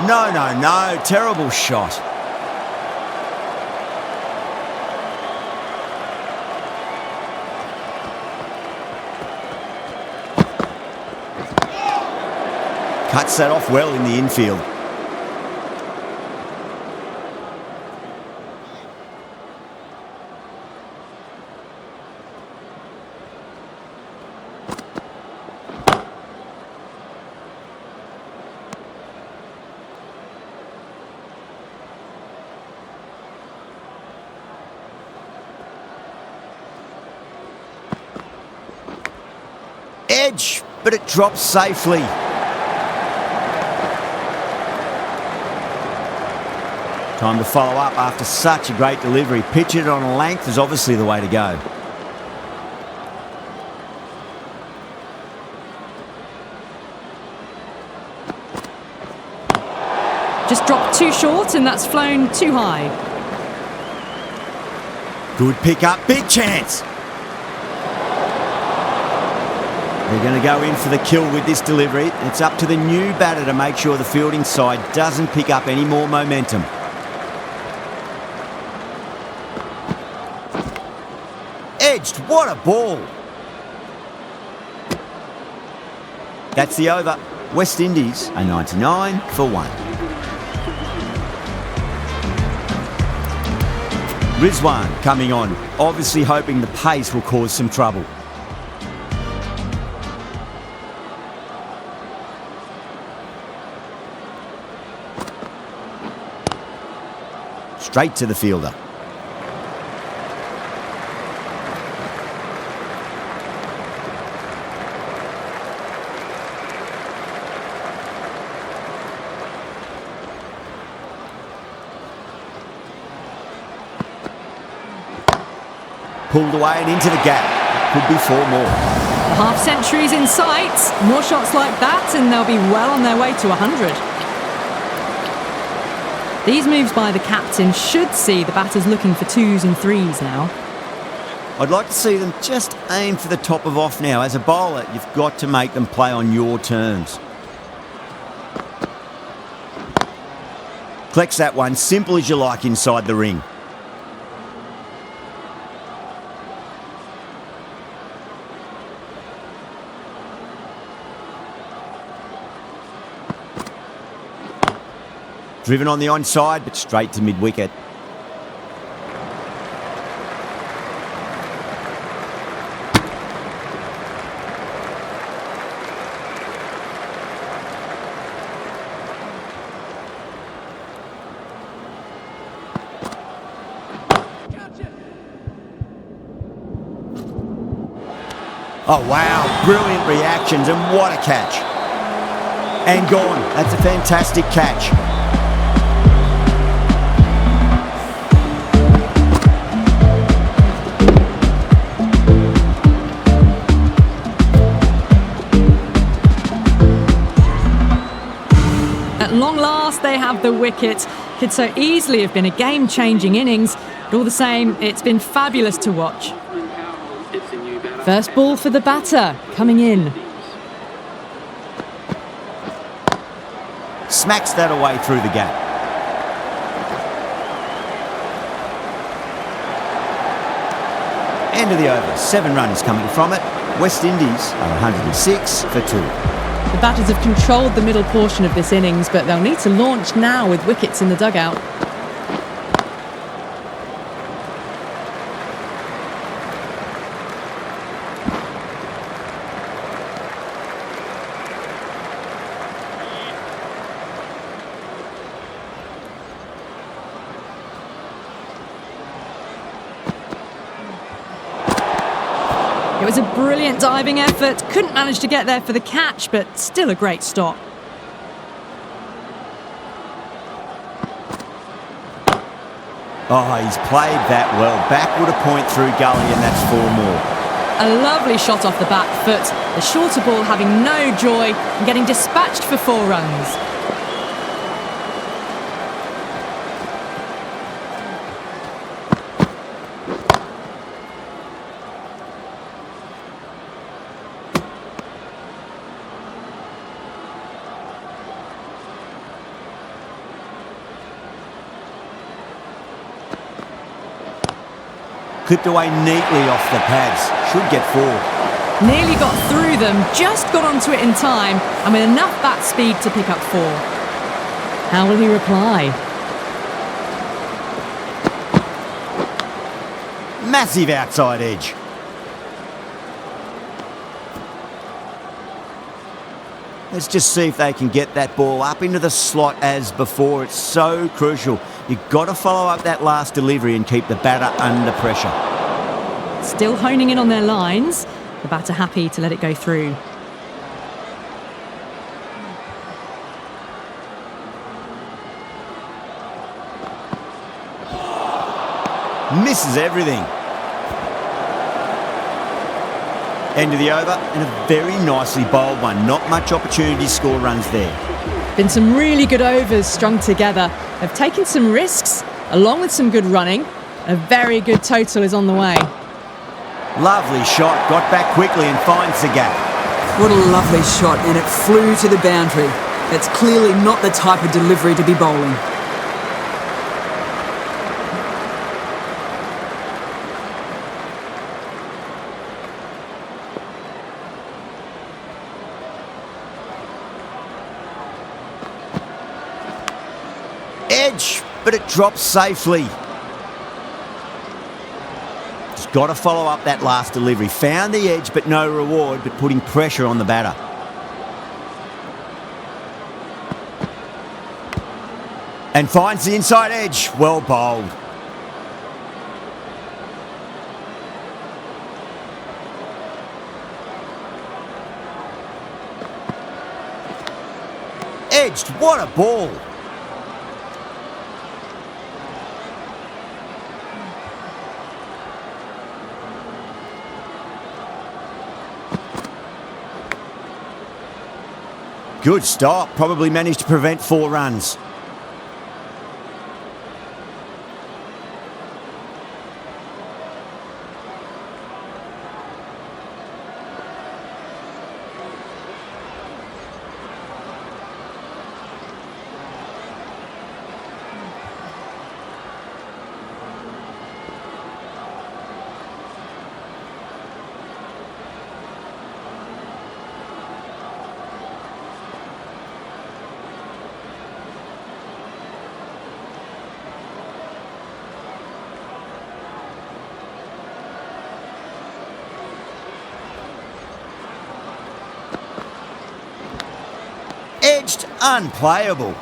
No. Terrible shot. Cuts that off well in the infield. edge, but it drops safely. Time to follow up after such a great delivery. Pitch it on a length is obviously the way to go. Just dropped too short and that's flown too high. Good pick up, big chance. They're going to go in for the kill with this delivery. It's up to the new batter to make sure the fielding side doesn't pick up any more momentum. Edged, what a ball. That's the over. West Indies are 99 for 1. Rizwan coming on, obviously hoping the pace will cause some trouble. Straight to the fielder. Pulled away and into the gap. Could be 4 more. The half century's in sight. More shots like that and they'll be well on their way to 100. These moves by the captain should see the batters looking for 2s and 3s now. I'd like to see them just aim for the top of off now. As a bowler, you've got to make them play on your terms. Collects that one, simple as you like inside the ring. Driven on the onside, but straight to mid-wicket. Oh, wow. Brilliant reactions, and what a catch. And gone. That's a fantastic catch. At long last, they have the wicket. Could so easily have been a game-changing innings, but all the same, it's been fabulous to watch. First ball for the batter, coming in. Smacks that away through the gap. End of the over. 7 runs coming from it. West Indies are 106 for 2. The batters have controlled the middle portion of this innings, but they'll need to launch now with wickets in the dugout. It was a brilliant diving effort. Couldn't manage to get there for the catch, but still a great stop. Oh, he's played that well. Backward a point through gully, and that's 4 more. A lovely shot off the back foot. The shorter ball having no joy and getting dispatched for 4 runs. Clipped away neatly off the pads. Should get 4. Nearly got through them, just got onto it in time, and with enough bat speed to pick up 4. How will he reply? Massive outside edge. Let's just see if they can get that ball up into the slot as before. It's so crucial. You've got to follow up that last delivery and keep the batter under pressure. Still honing in on their lines. The batter happy to let it go through. Misses everything. End of the over, and a very nicely bowled one. Not much opportunity to score runs there. Been some really good overs strung together. They've taken some risks, along with some good running. A very good total is on the way. Lovely shot, got back quickly and finds the gap. What a lovely shot, and it flew to the boundary. That's clearly not the type of delivery to be bowling. Edge, but it drops safely. Just got to follow up that last delivery. Found the edge, but no reward, but putting pressure on the batter. And finds the inside edge. Well bowled. Edged. What a ball. Good stop. Probably managed to prevent 4 runs. Edged, unplayable.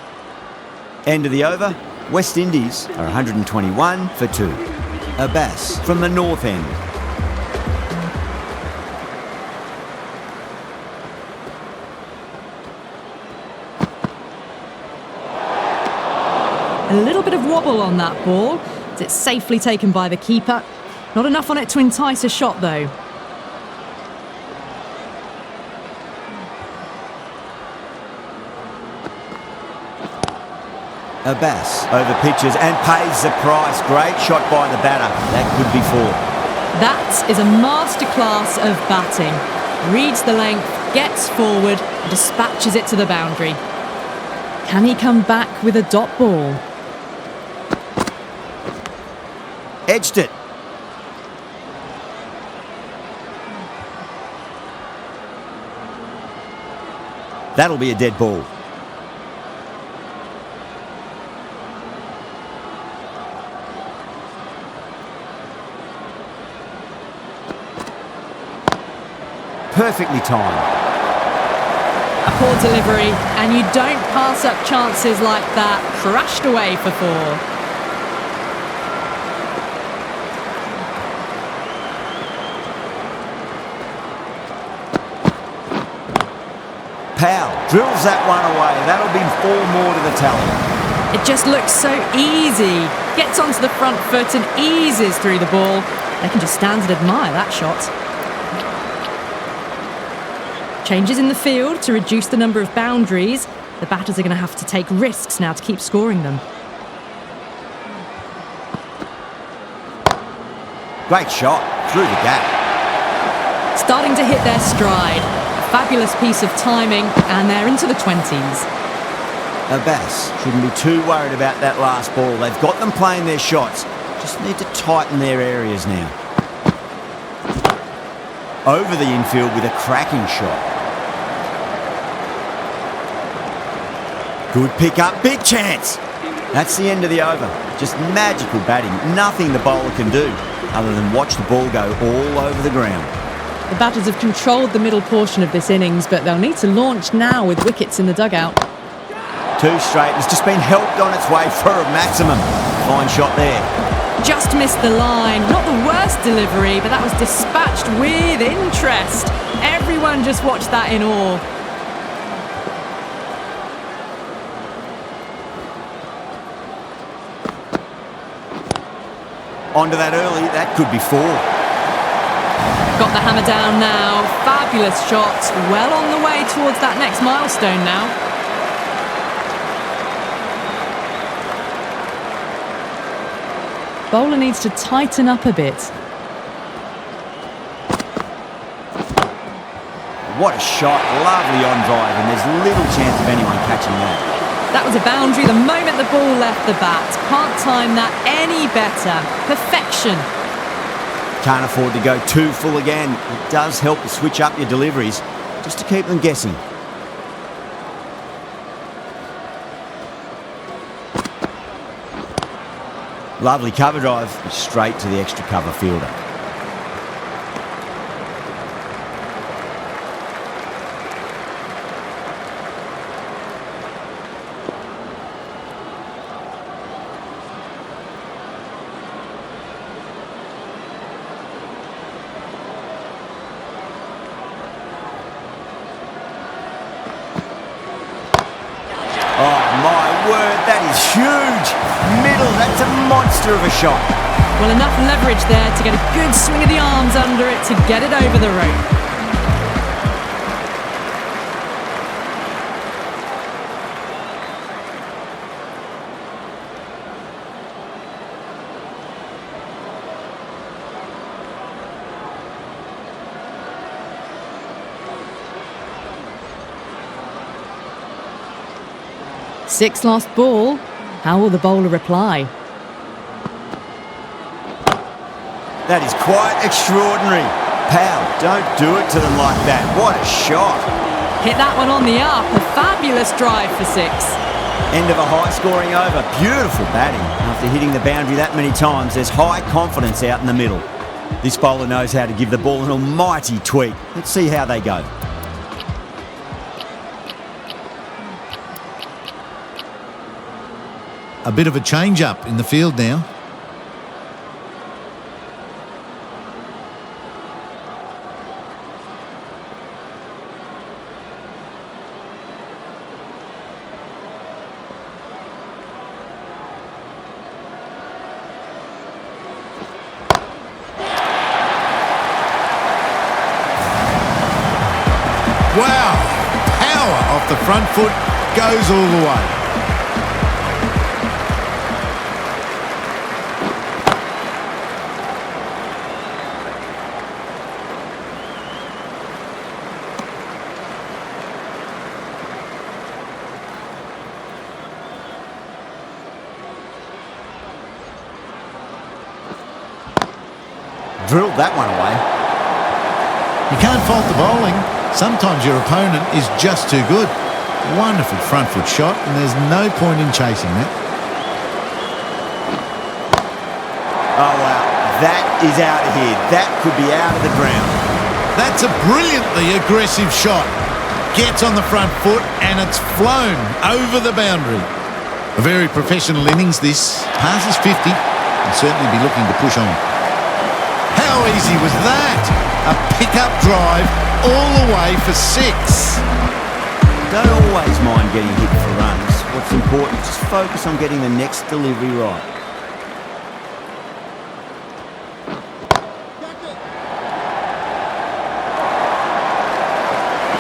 End of the over. West Indies are 121 for 2. Abbas from the north end. A little bit of wobble on that ball. It's safely taken by the keeper. Not enough on it to entice a shot though. Abbas over pitches and pays the price. Great shot by the batter. That could be 4. That is a masterclass of batting. Reads the length, gets forward, and dispatches it to the boundary. Can he come back with a dot ball? Edged it. That'll be a dead ball. Perfectly timed. A poor delivery, and you don't pass up chances like that. Crashed away for 4. Powell drills that one away. That'll be 4 more to the tally. It just looks so easy. Gets onto the front foot and eases through the ball. They can just stand and admire that shot. Changes in the field to reduce the number of boundaries. The batters are going to have to take risks now to keep scoring them. Great shot through the gap. Starting to hit their stride. A fabulous piece of timing, and they're into the 20s. Abbas shouldn't be too worried about that last ball. They've got them playing their shots. Just need to tighten their areas now. Over the infield with a cracking shot. Good pick up, big chance. That's the end of the over. Just magical batting. Nothing the bowler can do other than watch the ball go all over the ground. The batters have controlled the middle portion of this innings, but they'll need to launch now with wickets in the dugout. 2 straight. It's just been helped on its way for a maximum. Fine shot there. Just missed the line. Not the worst delivery, but that was dispatched with interest. Everyone just watched that in awe. Onto that early, that could be 4. Got the hammer down now. Fabulous shot. Well on the way towards that next milestone now. Bowler needs to tighten up a bit. What a shot, lovely on drive, and there's little chance of anyone catching that. That was a boundary the moment the ball left the bat. Can't time that any better. Perfection. Can't afford to go too full again. It does help to switch up your deliveries, just to keep them guessing. Lovely cover drive, straight to the extra cover fielder. Oh my word, that is huge! Middle, that's a monster of a shot. Well, enough leverage there to get a good swing of the arms under it to get it over the rope. Six lost ball. How will the bowler reply? That is quite extraordinary. Pal, don't do it to them like that. What a shot. Hit that one on the up. A fabulous drive for 6. End of a high-scoring over. Beautiful batting. After hitting the boundary that many times, there's high confidence out in the middle. This bowler knows how to give the ball an almighty tweak. Let's see how they go. A bit of a change-up in the field now. Wow! Power off the front foot, goes all the way. Drilled that one away. You can't fault the bowling. Sometimes your opponent is just too good. Wonderful front foot shot, and there's no point in chasing that. Oh, wow. That is out of here. That could be out of the ground. That's a brilliantly aggressive shot. Gets on the front foot, and it's flown over the boundary. A very professional innings, this. Passes 50, and certainly be looking to push on. How easy was that? A pick-up drive all the way for 6. Don't always mind getting hit for runs. What's important is just focus on getting the next delivery right.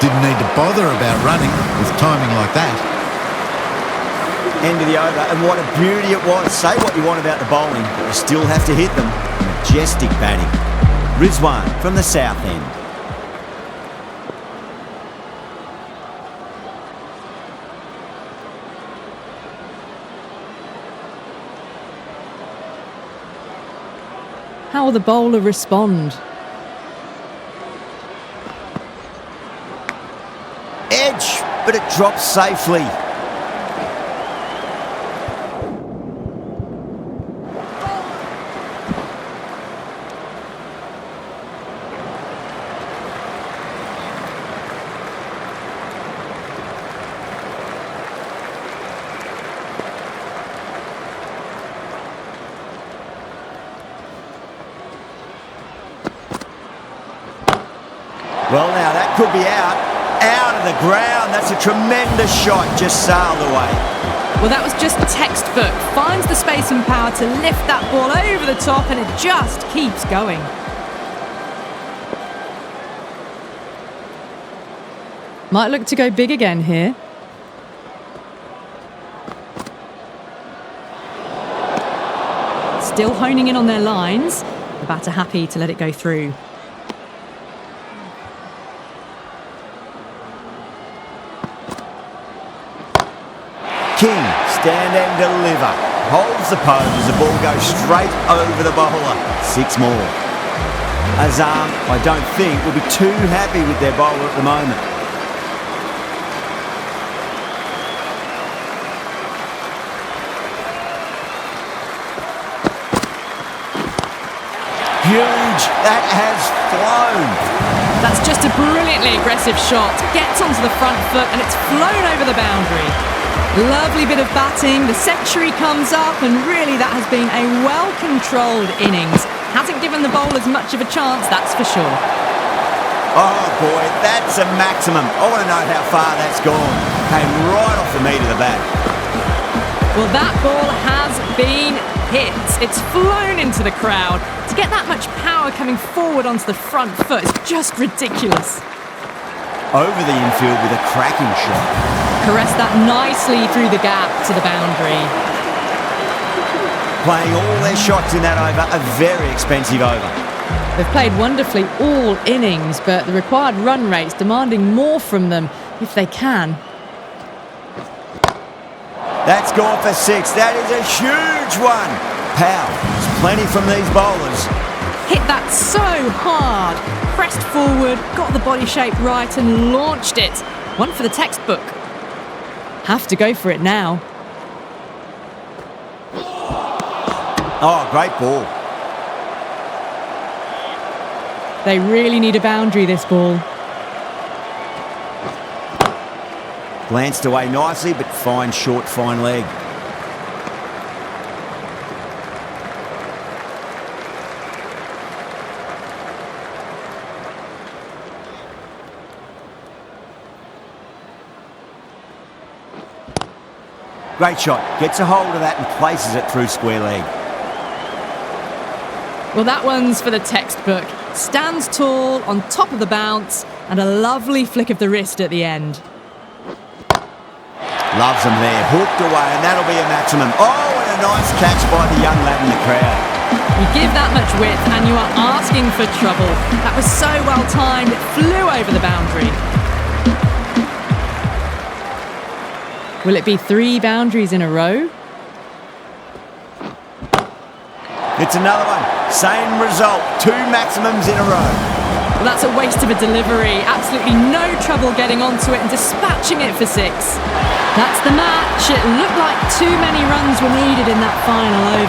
Didn't need to bother about running with timing like that. End of the over, and what a beauty it was. Say what you want about the bowling, but you still have to hit them. Majestic batting. Rizwan from the south end. How will the bowler respond? Edge, but it drops safely. Well, now that could be out of the ground. That's a tremendous shot, just sailed away. Well, that was just textbook. Finds the space and power to lift that ball over the top, and it just keeps going. Might look to go big again here. Still honing in on their lines. The batter happy to let it go through. King, stand and deliver. Holds the pose as the ball goes straight over the bowler. 6 more. Azam, I don't think, will be too happy with their bowler at the moment. Huge. That has flown. That's just a brilliantly aggressive shot. Gets onto the front foot and it's flown over the boundary. Lovely bit of batting. The century comes up and really that has been a well-controlled innings. Hasn't given the bowlers much of a chance, that's for sure. Oh boy, that's a maximum. I want to know how far that's gone. Came right off the meat of the bat. Well, that ball has been hit. It's flown into the crowd. To get that much power coming forward onto the front foot is just ridiculous. Over the infield with a cracking shot. Caressed that nicely through the gap to the boundary. Playing all their shots in that over, a very expensive over. They've played wonderfully all innings, but the required run rate's demanding more from them if they can. That's gone for 6. That is a huge one. Power. There's plenty from these bowlers. Hit that so hard. Pressed forward, got the body shape right and launched it. One for the textbook. Have to go for it now. Oh, great ball. They really need a boundary, this ball. Glanced away nicely, but fine short, fine leg. Great shot. Gets a hold of that and places it through square leg. Well, that one's for the textbook. Stands tall, on top of the bounce, and a lovely flick of the wrist at the end. Loves them there. Hooked away, and that'll be a maximum. Oh, and a nice catch by the young lad in the crowd. You give that much width and you are asking for trouble. That was so well timed, it flew over the boundary. Will it be 3 boundaries in a row? It's another one. Same result. 2 maximums in a row. Well, that's a waste of a delivery. Absolutely no trouble getting onto it and dispatching it for 6. That's the match. It looked like too many runs were needed in that final over.